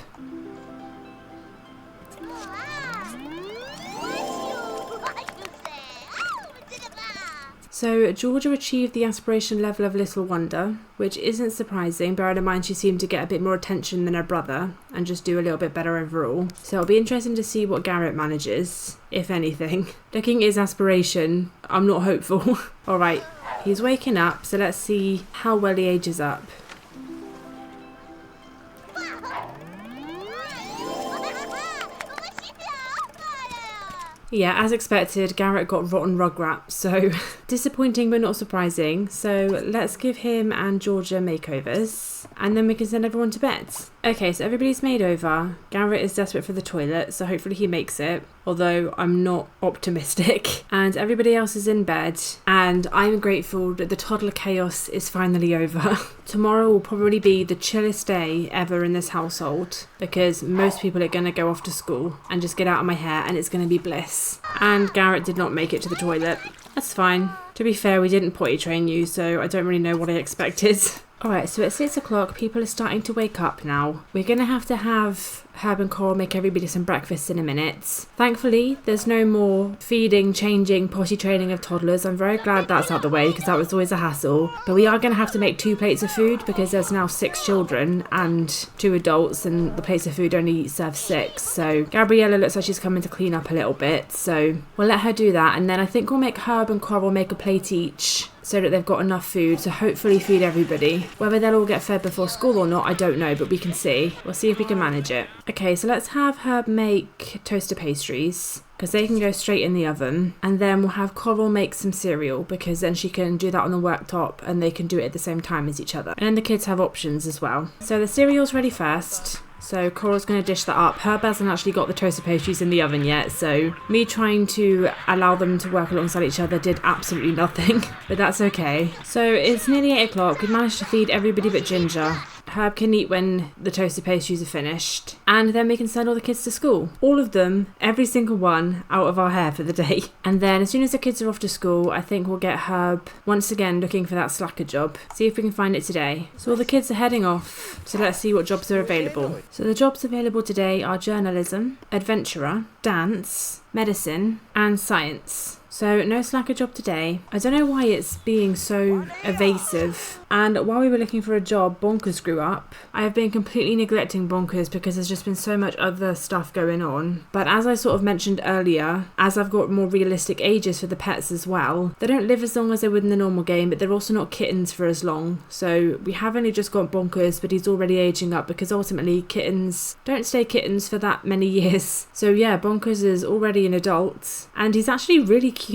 So Georgia achieved the aspiration level of Little Wonder, which isn't surprising, bearing in mind she seemed to get a bit more attention than her brother and just do a little bit better overall. So it'll be interesting to see what Garrett manages, if anything. Looking at his aspiration, I'm not hopeful. Alright, he's waking up, so let's see how well he ages up. Yeah, as expected, Garrett got rotten rug wrap, so disappointing but not surprising. So let's give him and Georgia makeovers, and then we can send everyone to bed. Okay, so everybody's made over. Garrett is desperate for the toilet, so hopefully he makes it, although I'm not optimistic. And everybody else is in bed, and I'm grateful that the toddler chaos is finally over. Tomorrow will probably be the chillest day ever in this household, because most people are going to go off to school and just get out of my hair, and it's going to be bliss. And Garrett did not make it to the toilet. That's fine. To be fair, we didn't potty train you, so I don't really know what I expected. Alright, so at 6 o'clock, people are starting to wake up now. We're going to have Herb and Coral make everybody some breakfast in a minute. Thankfully, there's no more feeding, changing, potty training of toddlers. I'm very glad that's out the way, because that was always a hassle. But we are going to have to make 2 plates of food, because there's now 6 children and 2 adults, and the plates of food only serve 6. So Gabriella looks like she's coming to clean up a little bit, so we'll let her do that. And then I think we'll make Herb and Coral make a plate each, so that they've got enough food to hopefully feed everybody. Whether they'll all get fed before school or not, I don't know, but we can see. We'll see if we can manage it. Okay, so let's have Herb make toaster pastries, because they can go straight in the oven. And then we'll have Coral make some cereal, because then she can do that on the worktop and they can do it at the same time as each other. And then the kids have options as well. So the cereal's ready first. So Coral's going to dish that up. Herb hasn't actually got the toaster pastries in the oven yet, so me trying to allow them to work alongside each other did absolutely nothing, but that's okay. So it's nearly 8 o'clock. We've managed to feed everybody but Ginger. Herb can eat when the toaster pastries are finished, and then we can send all the kids to school. All of them, every single one, out of our hair for the day. And then as soon as the kids are off to school, I think we'll get Herb once again looking for that slacker job. See if we can find it today. So all the kids are heading off, so let's see what jobs are available. So the jobs available today are journalism, adventurer, dance, medicine, and science. So no slacker job today. I don't know why it's being so evasive. And while we were looking for a job, Bonkers grew up. I have been completely neglecting Bonkers because there's just been so much other stuff going on. But as I sort of mentioned earlier, as I've got more realistic ages for the pets as well, they don't live as long as they would in the normal game, but they're also not kittens for as long. So we have only just got Bonkers, but he's already aging up, because ultimately kittens don't stay kittens for that many years. So yeah, Bonkers is already an adult, and he's actually really cute.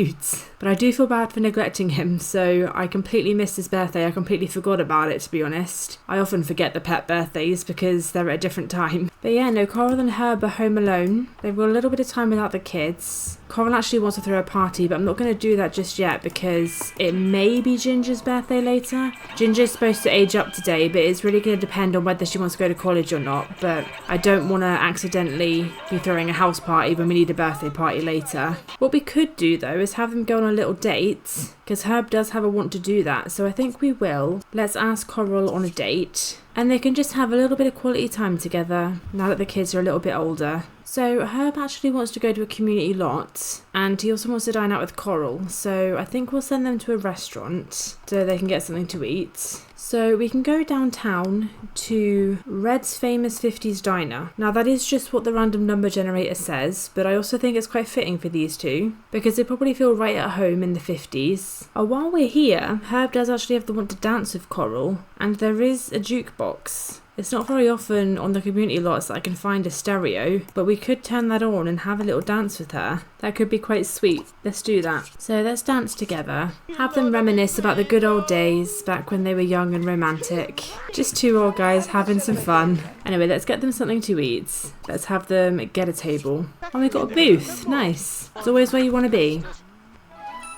But I do feel bad for neglecting him, so I completely missed his birthday. I completely forgot about it, to be honest. I often forget the pet birthdays because they're at a different time. But yeah, no, Coral and Herb are home alone. They've got a little bit of time without the kids. Coral actually wants to throw a party, but I'm not going to do that just yet because it may be Ginger's birthday later. Ginger's supposed to age up today, but it's really going to depend on whether she wants to go to college or not. But I don't want to accidentally be throwing a house party when we need a birthday party later. What we could do though is have them go on a little date, because Herb does have a want to do that, so I think we will. Let's ask Coral on a date, and they can just have a little bit of quality time together now that the kids are a little bit older. So Herb actually wants to go to a community lot, and he also wants to dine out with Coral, so I think we'll send them to a restaurant so they can get something to eat. So we can go downtown to Red's Famous 50s Diner. Now that is just what the random number generator says, but I also think it's quite fitting for these two, because they probably feel right at home in the 50s. While we're here, Herb does actually have the want to dance with Coral, and there is a jukebox. It's not very often on the community lots that I can find a stereo, but we could turn that on and have a little dance with her. That could be quite sweet. Let's do that. So let's dance together. Have them reminisce about the good old days back when they were young and romantic. Just two old guys having some fun. Anyway, let's get them something to eat. Let's have them get a table. Oh, we got a booth. Nice. It's always where you want to be.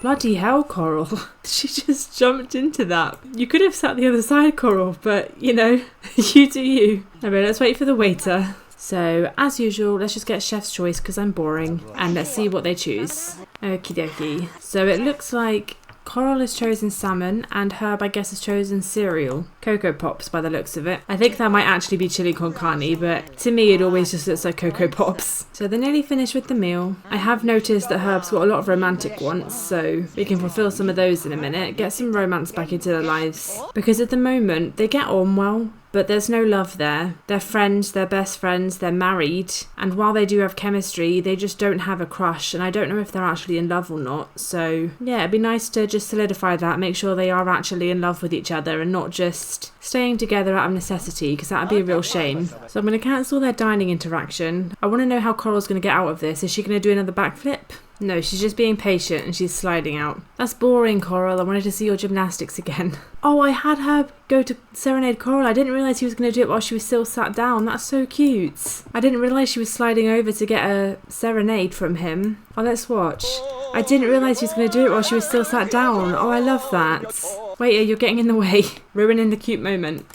Bloody hell, Coral. She just jumped into that. You could have sat the other side, Coral, but, you know, you do you. Anyway, let's wait for the waiter. So, as usual, let's just get chef's choice because I'm boring. And let's see what they choose. Okie dokie. So it looks like Coral has chosen salmon and Herb, I guess, has chosen cereal. Cocoa Pops by the looks of it. I think that might actually be chili con carne, but to me it always just looks like Cocoa Pops. So they're nearly finished with the meal. I have noticed that Herb's got a lot of romantic wants, so we can fulfill some of those in a minute. Get some romance back into their lives. Because at the moment, they get on well, but there's no love there. They're friends, they're best friends, they're married, and while they do have chemistry, they just don't have a crush, and I don't know if they're actually in love or not. So yeah, it'd be nice to just solidify that, make sure they are actually in love with each other and not just staying together out of necessity, because that would be a real shame. So I'm going to cancel their dining interaction. I want to know how Coral's going to get out of this. Is she going to do another backflip? No, she's just being patient and she's sliding out. That's boring, Coral. I wanted to see your gymnastics again. Oh, I had her go to serenade Coral. I didn't realise he was going to do it while she was still sat down. That's so cute. I didn't realise she was sliding over to get a serenade from him. Oh, let's watch. I didn't realise he was going to do it while she was still sat down. Oh, I love that. Wait, you're getting in the way. Ruining the cute moment.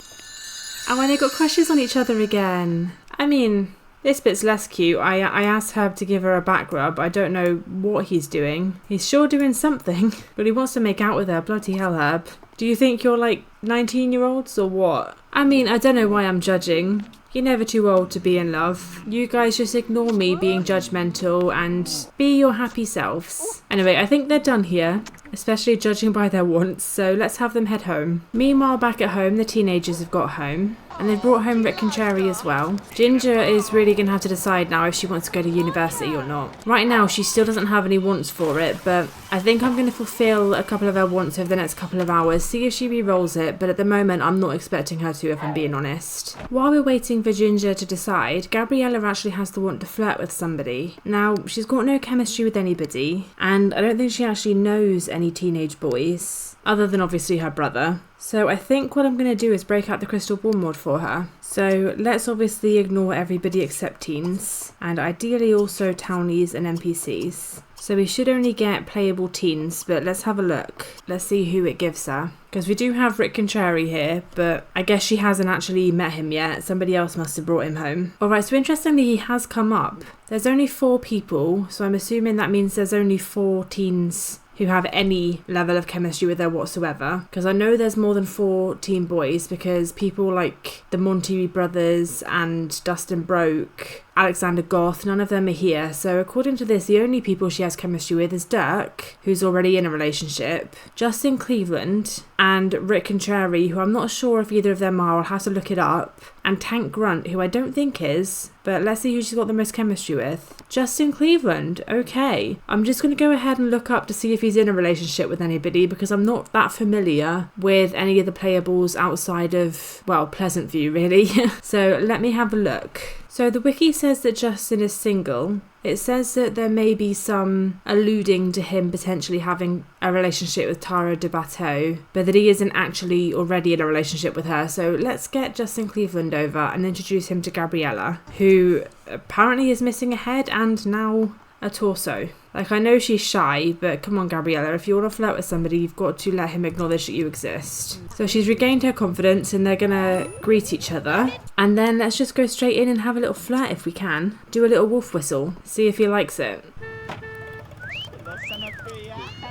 Oh, and they got crushes on each other again. I mean, this bit's less cute. I asked Herb to give her a back rub. I don't know what he's doing. He's sure doing something, but he wants to make out with her. Bloody hell, Herb. Do you think you're like 19-year-olds or what? I mean, I don't know why I'm judging. You're never too old to be in love. You guys just ignore me being judgmental and be your happy selves. Anyway, I think they're done here, especially judging by their wants, so let's have them head home. Meanwhile, back at home, the teenagers have got home. And they've brought home Rick and Cherry as well. Ginger is really going to have to decide now if she wants to go to university or not. Right now, she still doesn't have any wants for it, but I think I'm going to fulfill a couple of her wants over the next couple of hours, see if she re-rolls it, but at the moment, I'm not expecting her to, if I'm being honest. While we're waiting for Ginger to decide, Gabriella actually has the want to flirt with somebody. Now, she's got no chemistry with anybody, and I don't think she actually knows any teenage boys, other than obviously her brother. So I think what I'm going to do is break out the crystal ball mod for her. So let's obviously ignore everybody except teens, and ideally also townies and NPCs. So we should only get playable teens, but let's have a look. Let's see who it gives her. Because we do have Rick and Cherry here, but I guess she hasn't actually met him yet. Somebody else must have brought him home. Alright, so interestingly, he has come up. There's only 4 people, so I'm assuming that means there's only 4 teens who have any level of chemistry with her whatsoever. Because I know there's more than 4 teen boys, because people like the Monty brothers and Dustin Broke, Alexander Goth, none of them are here. So according to this, the only people she has chemistry with is Dirk, who's already in a relationship, Justin Cleveland, and Rick and Cherry, who I'm not sure if either of them are. I'll have to look it up. And Tank Grunt, who I don't think is, but let's see who she's got the most chemistry with. Justin Cleveland, okay. I'm just going to go ahead and look up to see if he's in a relationship with anybody, because I'm not that familiar with any of the playables outside of, well, Pleasantview, really. So let me have a look. So the wiki says that Justin is single. It says that there may be some alluding to him potentially having a relationship with Tara de Bateau, but that he isn't actually already in a relationship with her. So let's get Justin Cleveland over and introduce him to Gabriella, who apparently is missing a head and now a torso. Like, I know she's shy, but come on, Gabriella, if you want to flirt with somebody, you've got to let him acknowledge that you exist. So she's regained her confidence and they're gonna greet each other. And then let's just go straight in and have a little flirt if we can. Do a little wolf whistle, see if he likes it.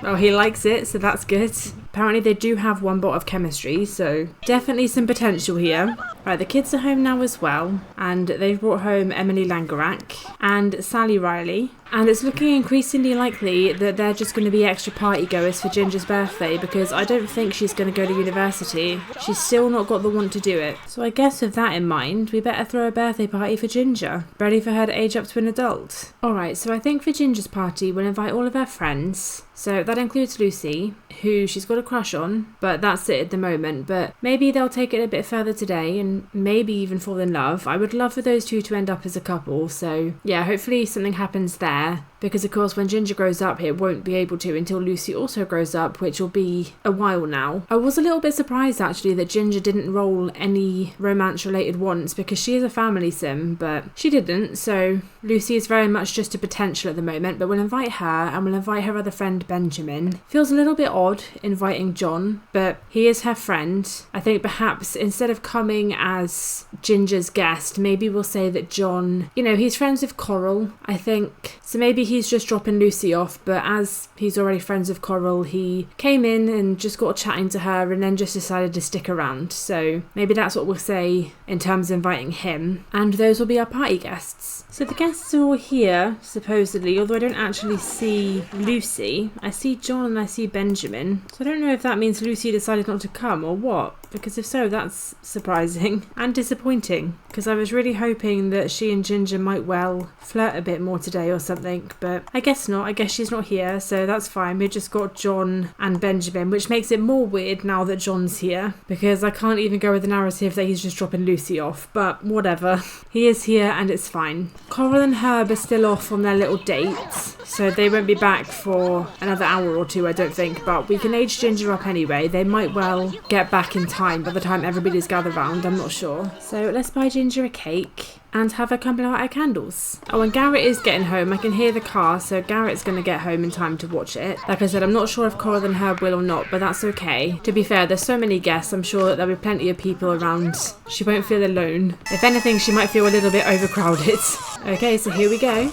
Well, he likes it, so that's good. Apparently they do have one bot of chemistry, so definitely some potential here. Right, the kids are home now as well, and they've brought home Emily Langerac and Sally Riley. And it's looking increasingly likely that they're just going to be extra party goers for Ginger's birthday, because I don't think she's going to go to university. She's still not got the want to do it. So I guess with that in mind, we better throw a birthday party for Ginger, ready for her to age up to an adult. Alright, so I think for Ginger's party, we'll invite all of her friends. So that includes Lucy, who she's got a crush on, but that's it at the moment. But maybe they'll take it a bit further today and maybe even fall in love. I would love for those two to end up as a couple. So yeah, hopefully something happens there. Because of course when Ginger grows up, it won't be able to until Lucy also grows up, which will be a while now. I was a little bit surprised actually that Ginger didn't roll any romance related ones, because she is a family sim, but she didn't. So Lucy is very much just a potential at the moment, but we'll invite her and we'll invite her other friend Benjamin. Feels a little bit odd inviting John, but he is her friend. I think perhaps instead of coming as Ginger's guest, maybe we'll say that John, he's friends with Coral, I think. So maybe he's just dropping Lucy off, but as he's already friends with Coral, he came in and just got chatting to her and then just decided to stick around. So maybe that's what we'll say in terms of inviting him. And those will be our party guests. So the guests are all here, supposedly, although I don't actually see Lucy. I see John and I see Benjamin. So I don't know if that means Lucy decided not to come or what, because if so, that's surprising and disappointing, because I was really hoping that she and Ginger might well flirt a bit more today or something, but I guess not. I guess she's not here, so that's fine. We've just got John and Benjamin, which makes it more weird now that John's here, because I can't even go with the narrative that he's just dropping Lucy off, but whatever. He is here and it's fine. Coral and Herb are still off on their little dates, so they won't be back for another hour or two, I don't think, but we can age Ginger up anyway. They might well get back in time by the time everybody's gathered round, I'm not sure. So let's buy Ginger a cake and have her come blow out our candles. Oh, and Garrett is getting home. I can hear the car, so Garrett's going to get home in time to watch it. Like I said, I'm not sure if Coral and Herb will or not, but that's okay. To be fair, there's so many guests, I'm sure that there'll be plenty of people around. She won't feel alone. If anything, she might feel a little bit overcrowded. Okay, so here we go.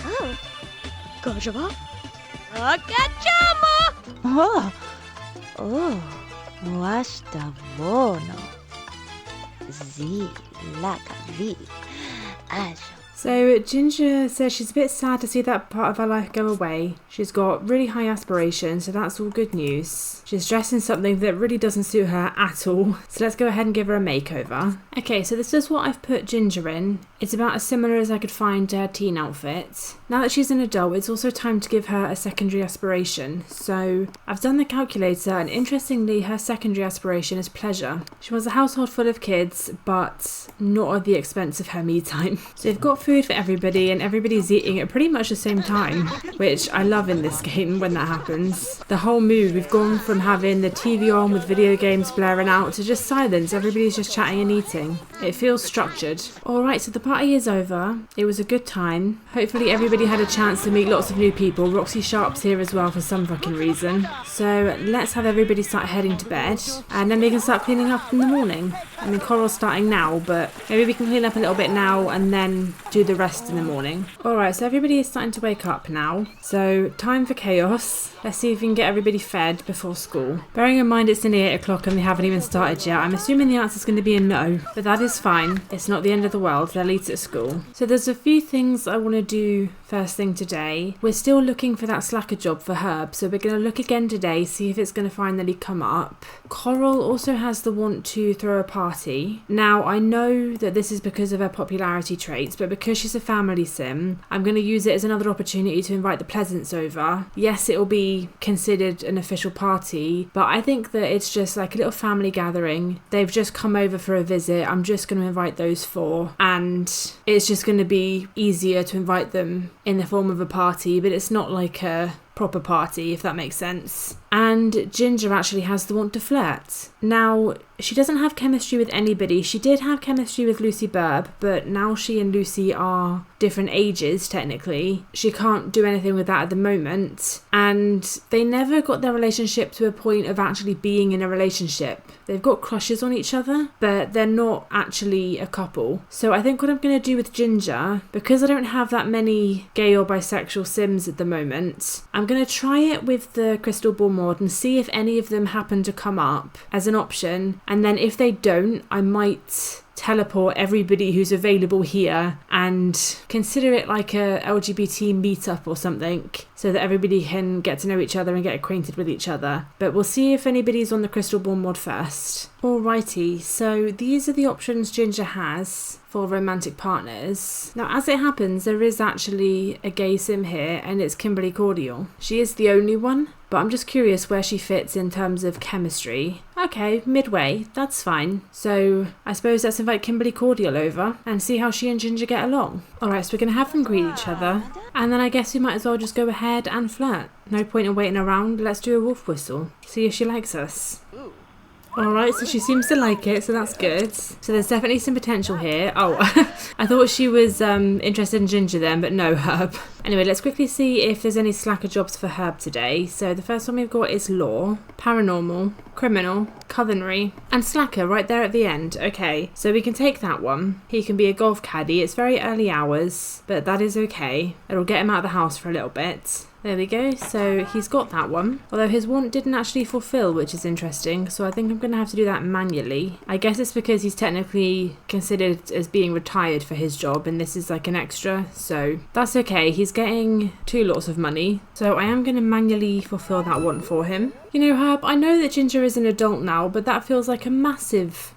Oh, goshaba. Oh, wasta bono. Z laka vi. Ajo. So Ginger says she's a bit sad to see that part of her life go away. She's got really high aspirations, so that's all good news. She's dressed in something that really doesn't suit her at all, so let's go ahead and give her a makeover. Okay, so this is what I've put Ginger in. It's about as similar as I could find to her teen outfit. Now that she's an adult, it's also time to give her a secondary aspiration. So I've done the calculator, and interestingly, her secondary aspiration is pleasure. She wants a household full of kids, but not at the expense of her me time. So you've got food for everybody, and everybody's eating at pretty much the same time, which I love in this game when that happens. The whole move, we've gone from having the TV on with video games blaring out to just silence. Everybody's just chatting and eating. It feels structured. Alright, so the party is over. It was a good time. Hopefully everybody had a chance to meet lots of new people. Roxy Sharp's here as well for some fucking reason. So let's have everybody start heading to bed, and then we can start cleaning up in the morning. I mean, Coral's starting now, but maybe we can clean up a little bit now and then do the rest in the morning. Alright, so everybody is starting to wake up now. So time for chaos. Let's see if we can get everybody fed before school. Bearing in mind it's nearly 8 o'clock and they haven't even started yet, I'm assuming the answer is going to be a no. But that is fine. It's not the end of the world. They'll eat at school. So there's a few things I want to do first thing today. We're still looking for that slacker job for Herb, so we're going to look again today, see if it's going to finally come up. Coral also has the want to throw a party. Now, I know that this is because of her popularity traits, but because she's a family sim, I'm going to use it as another opportunity to invite the Pleasants over. Yes, it'll be considered an official party, but I think that it's just like a little family gathering. They've just come over for a visit. I'm just going to invite those four, and it's just going to be easier to invite them in the form of a party, but it's not like a proper party, if that makes sense. And Ginger actually has the want to flirt. Now, she doesn't have chemistry with anybody. She did have chemistry with Lucy Burb, but now she and Lucy are different ages, technically. She can't do anything with that at the moment. And they never got their relationship to a point of actually being in a relationship. They've got crushes on each other, but they're not actually a couple. So I think what I'm going to do with Ginger, because I don't have that many gay or bisexual sims at the moment, I'm going to try it with the crystal ball mod and see if any of them happen to come up as an option. And then if they don't, I might teleport everybody who's available here and consider it like a LGBT meetup or something, so that everybody can get to know each other and get acquainted with each other. But we'll see if anybody's on the Crystal Ball mod first. Alrighty, so these are the options Ginger has for romantic partners. Now, as it happens, there is actually a gay sim here, and it's Kimberly Cordial. She is the only one, but I'm just curious where she fits in terms of chemistry. Okay, midway, that's fine. So I suppose let's invite Kimberly Cordial over and see how she and Ginger get along. Alright, so we're going to have them greet each other, and then I guess we might as well just go ahead and flirt. No point in waiting around, let's do a wolf whistle. See if she likes us. Alright, so she seems to like it, so that's good. So there's definitely some potential here. Oh, I thought she was interested in Ginger then, but no, Herb. Anyway, let's quickly see if there's any slacker jobs for Herb today. So the first one we've got is law, paranormal, criminal, culinary, and slacker right there at the end. Okay, so we can take that one. He can be a golf caddy. It's very early hours, but that is okay. It'll get him out of the house for a little bit. There we go, so he's got that one. Although his want didn't actually fulfill, which is interesting, so I think I'm going to have to do that manually. I guess it's because he's technically considered as being retired for his job, and this is like an extra, so that's okay. He's getting 2 lots of money, so I am going to manually fulfill that want for him. You know, Herb, I know that Ginger is an adult now, but that feels like a massive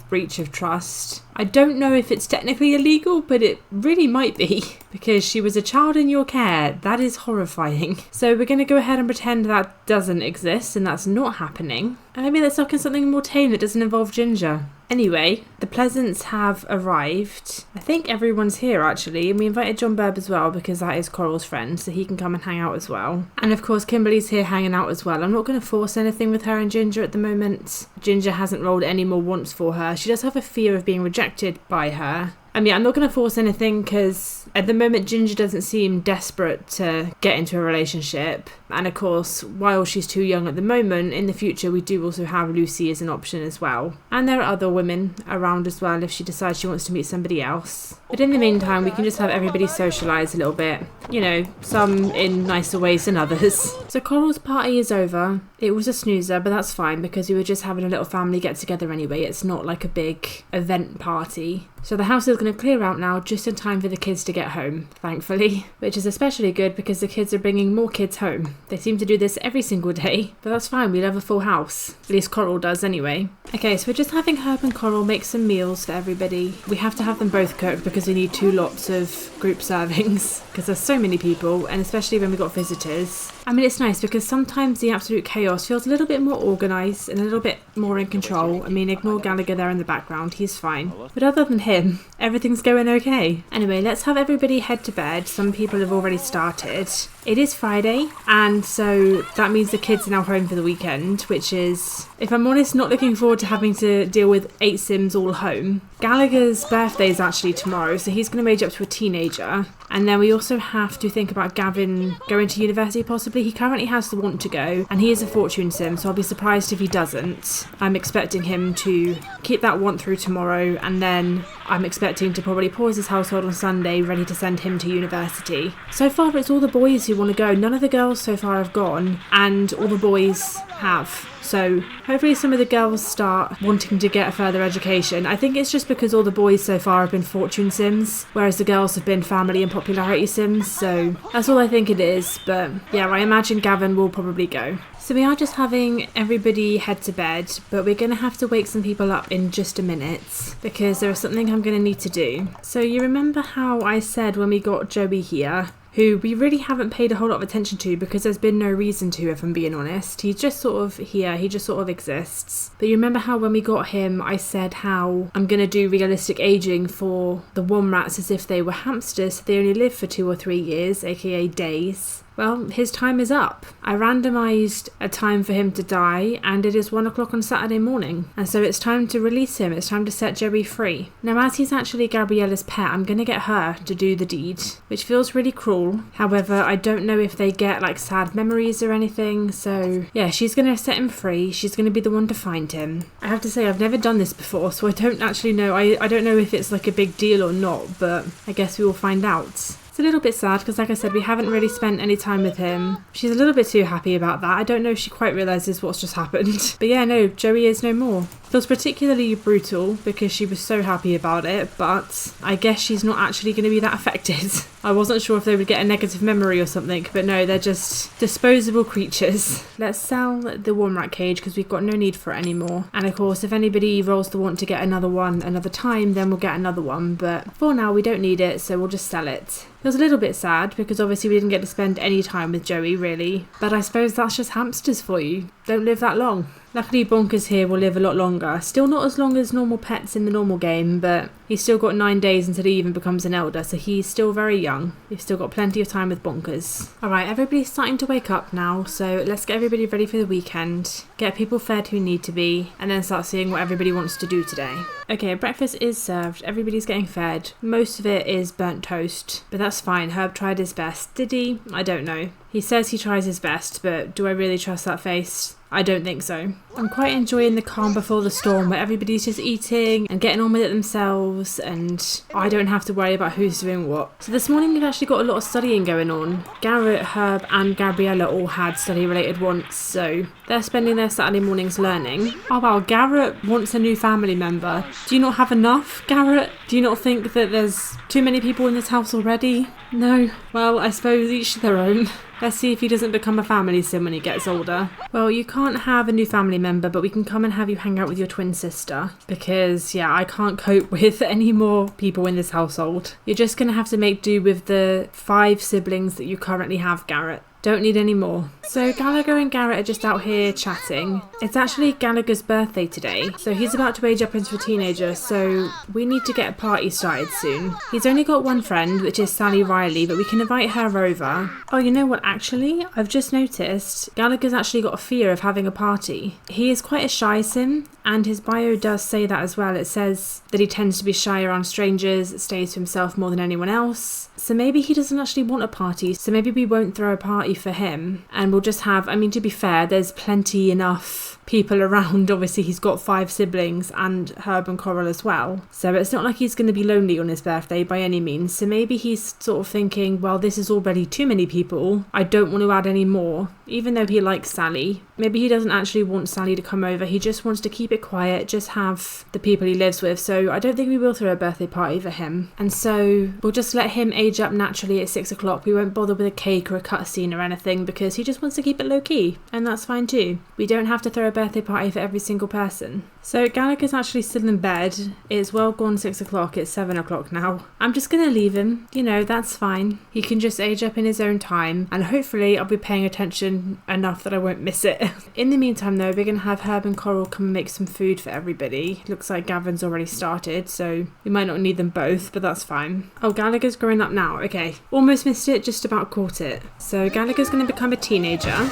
breach of trust. I don't know if it's technically illegal, but it really might be, because she was a child in your care. That is horrifying. So we're going to go ahead and pretend that doesn't exist and that's not happening. And maybe let's look at something more tame that doesn't involve Ginger. Anyway, the Pleasants have arrived. I think everyone's here actually, and we invited John Burb as well because that is Coral's friend, so he can come and hang out as well. And of course Kimberly's here hanging out as well. I'm not going to force anything with her and Ginger at the moment. Ginger hasn't rolled any more wants for her. She does have a fear of being rejected by her. I mean, I'm not going to force anything because at the moment Ginger doesn't seem desperate to get into a relationship. And of course, while she's too young at the moment, in the future we do also have Lucy as an option as well. And there are other women around as well if she decides she wants to meet somebody else. But in the meantime, we can just have everybody socialise a little bit. You know, some in nicer ways than others. So Coral's party is over. It was a snoozer, but that's fine because we were just having a little family get together anyway. It's not like a big event party. So the house is going to clear out now just in time for the kids to get home, thankfully. Which is especially good because the kids are bringing more kids home. They seem to do this every single day, but that's fine, we love a full house. At least Coral does anyway. Okay, so we're just having Herb and Coral make some meals for everybody. We have to have them both cooked because we need 2 lots of group servings because there's so many people, and especially when we've got visitors. I mean, it's nice because sometimes the absolute chaos feels a little bit more organised and a little bit more in control. I mean, ignore Gallagher there in the background, he's fine. But other than him, everything's going okay. Anyway, let's have everybody head to bed. Some people have already started. It is Friday, and so that means the kids are now home for the weekend, which is, if I'm honest, not looking forward to having to deal with 8 Sims all home. Gallagher's birthday is actually tomorrow, so he's going to age up to a teenager. And then we also have to think about Gavin going to university possibly. He currently has the want to go, and he is a fortune sim, so I'll be surprised if he doesn't. I'm expecting him to keep that want through tomorrow, and then I'm expecting to probably pause his household on Sunday, ready to send him to university. So far it's all the boys who want to go. None of the girls so far have gone, and all the boys have. So hopefully some of the girls start wanting to get a further education. I think it's just because all the boys so far have been fortune sims, whereas the girls have been family and popularity sims. So that's all I think it is. But yeah, I imagine Gavin will probably go. So we are just having everybody head to bed, but we're going to have to wake some people up in just a minute because there is something I'm going to need to do. So you remember how I said when we got Joey here, who we really haven't paid a whole lot of attention to because there's been no reason to, if I'm being honest. He's just sort of here, he just sort of exists. But you remember how when we got him, I said how I'm going to do realistic aging for the Womrats as if they were hamsters, so they only live for 2 or 3 years, aka days. Well, his time is up. I randomised a time for him to die, and it is 1 o'clock on Saturday morning. And so it's time to release him. It's time to set Joey free. Now, as he's actually Gabriella's pet, I'm going to get her to do the deed, which feels really cruel. However, I don't know if they get like sad memories or anything. So yeah, she's going to set him free. She's going to be the one to find him. I have to say, I've never done this before, so I don't actually know. I don't know if it's like a big deal or not, but I guess we will find out. It's a little bit sad because, like I said, we haven't really spent any time with him. She's a little bit too happy about that. I don't know if she quite realises what's just happened. But yeah, no, Joey is no more. Feels particularly brutal because she was so happy about it, but I guess she's not actually going to be that affected. I wasn't sure if they would get a negative memory or something, but no, they're just disposable creatures. Let's sell the warm rat cage because we've got no need for it anymore. And of course, if anybody rolls the want to get another one another time, then we'll get another one. But for now, we don't need it, so we'll just sell it. It was a little bit sad because obviously we didn't get to spend any time with Joey, really. But I suppose that's just hamsters for you. Don't live that long. Luckily, Bonkers here will live a lot longer. Still not as long as normal pets in the normal game, but he's still got 9 days until he even becomes an elder, so he's still very young. We've still got plenty of time with Bonkers. Alright, everybody's starting to wake up now, so let's get everybody ready for the weekend, get people fed who need to be, and then start seeing what everybody wants to do today. Okay, breakfast is served. Everybody's getting fed. Most of it is burnt toast, but that's fine. Herb tried his best. Did he? I don't know. He says he tries his best, but do I really trust that face? I don't think so. I'm quite enjoying the calm before the storm where everybody's just eating and getting on with it themselves and I don't have to worry about who's doing what. So this morning we've actually got a lot of studying going on. Garrett, Herb and Gabriella all had study related wants, so they're spending their Saturday mornings learning. Oh wow, Garrett wants a new family member. Do you not have enough, Garrett? Do you not think that there's too many people in this house already? No? Well, I suppose each to their own. Let's see if he doesn't become a family sim when he gets older. Well, you can't have a new family member, but we can come and have you hang out with your twin sister. Because, yeah, I can't cope with any more people in this household. You're just going to have to make do with the 5 siblings that you currently have, Garrett. Don't need any more. So Gallagher and Garrett are just out here chatting. It's actually Gallagher's birthday today, so he's about to age up into a teenager, so we need to get a party started soon. He's only got one friend, which is Sally Riley, but we can invite her over. Oh, you know what, actually? I've just noticed Gallagher's actually got a fear of having a party. He is quite a shy sim, and his bio does say that as well. It says that he tends to be shy around strangers, stays to himself more than anyone else. So maybe he doesn't actually want a party, so maybe we won't throw a party for him and we'll just have, I mean, to be fair, there's plenty enough people around. Obviously he's got 5 siblings and Herb and Coral as well, so it's not like he's going to be lonely on his birthday by any means. So maybe he's sort of thinking, well, this is already too many people, I don't want to add any more, even though he likes Sally. Maybe he doesn't actually want Sally to come over, he just wants to keep it quiet, just have the people he lives with. So I don't think we will throw a birthday party for him, and so we'll just let him age up naturally at 6 o'clock. We won't bother with a cake or a cutscene or anything because he just wants to keep it low key, and that's fine too. We don't have to throw a birthday party for every single person. So Gallagher's actually still in bed. It's well gone 6 o'clock, it's 7 o'clock now. I'm just gonna leave him, you know, that's fine. He can just age up in his own time, and hopefully I'll be paying attention enough that I won't miss it. In the meantime though, we're gonna have Herb and Coral come and make some food for everybody. Looks like Gavin's already started, so we might not need them both, but that's fine. Oh, Gallagher's growing up now, okay. Almost missed it, just about caught it. So Gallagher's gonna become a teenager.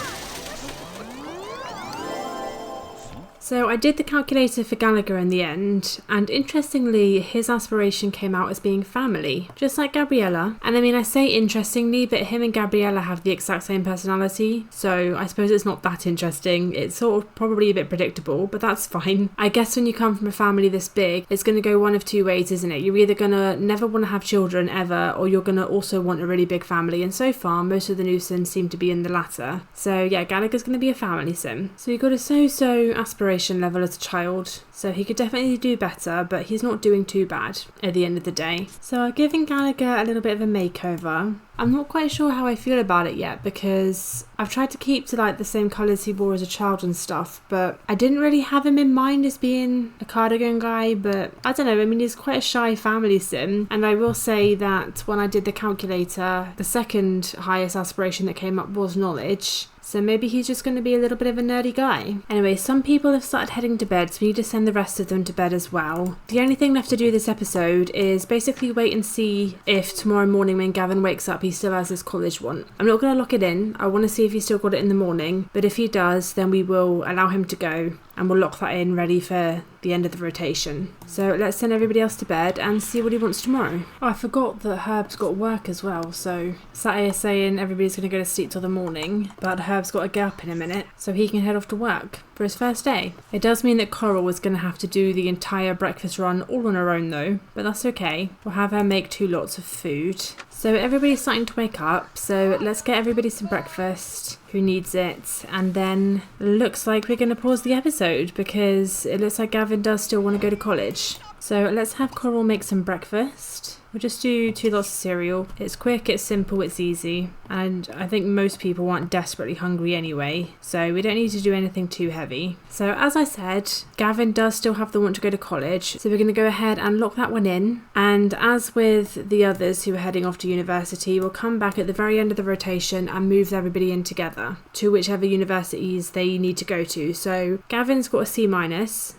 So I did the calculator for Gallagher in the end, and interestingly his aspiration came out as being family, just like Gabriella. And I mean, I say interestingly, but him and Gabriella have the exact same personality, so I suppose it's not that interesting. It's sort of probably a bit predictable, but that's fine. I guess when you come from a family this big, it's going to go one of two ways, isn't it? You're either going to never want to have children ever, or you're going to also want a really big family, and so far most of the Newsons seem to be in the latter. So yeah, Gallagher's going to be a family sim. So you've got a so-so aspiration level as a child, so he could definitely do better, but he's not doing too bad at the end of the day. So I've given Gallagher a little bit of a makeover. I'm not quite sure how I feel about it yet because I've tried to keep to like the same colours he wore as a child and stuff, but I didn't really have him in mind as being a cardigan guy. But I don't know, I mean, he's quite a shy family sim, and I will say that when I did the calculator, the second highest aspiration that came up was knowledge. So maybe he's just going to be a little bit of a nerdy guy. Anyway, some people have started heading to bed, so we need to send the rest of them to bed as well. The only thing left to do this episode is basically wait and see if tomorrow morning when Gavin wakes up he still has his college want. I'm not going to lock it in. I want to see if he's still got it in the morning, but if he does, then we will allow him to go and we'll lock that in ready for the end of the rotation. So let's send everybody else to bed and see what he wants tomorrow. Oh, I forgot that Herb's got work as well, so Saturday is saying everybody's going to go to sleep till the morning, but Herb's got to get up in a minute so he can head off to work. for his first day. It does mean that Coral was going to have to do the entire breakfast run all on her own though, but that's okay. We'll have her make 2 lots of food. So everybody's starting to wake up, so let's get everybody some breakfast who needs it, and then looks like we're going to pause the episode because it looks like Gavin does still want to go to college. So let's have Coral make some breakfast. We'll just do 2 lots of cereal. It's quick, it's simple, it's easy. And I think most people aren't desperately hungry anyway, so we don't need to do anything too heavy. So as I said, Gavin does still have the want to go to college, so we're going to go ahead and lock that one in. And as with the others who are heading off to university, we'll come back at the very end of the rotation and move everybody in together to whichever universities they need to go to. So Gavin's got a C-,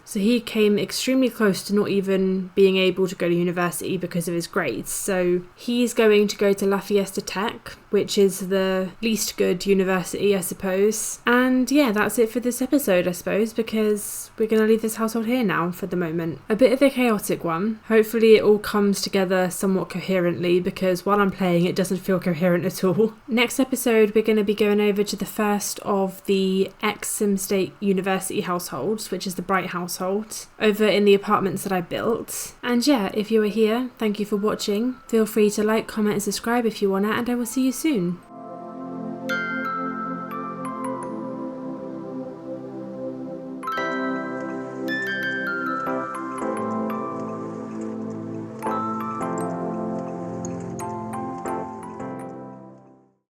so he came extremely close to not even being able to go to university because of his grades. So he's going to go to La Fiesta Tech, which is the least good university, I suppose. And yeah, that's it for this episode, I suppose, because we're going to leave this household here now for the moment. A bit of a chaotic one. Hopefully it all comes together somewhat coherently, because while I'm playing it doesn't feel coherent at all. Next episode we're going to be going over to the first of the ex-Sim State University households, which is the Bright household, over in the apartments that I built. And yeah, if you are here, thank you for watching. Feel free to like, comment and subscribe if you want to, and I will see you soon.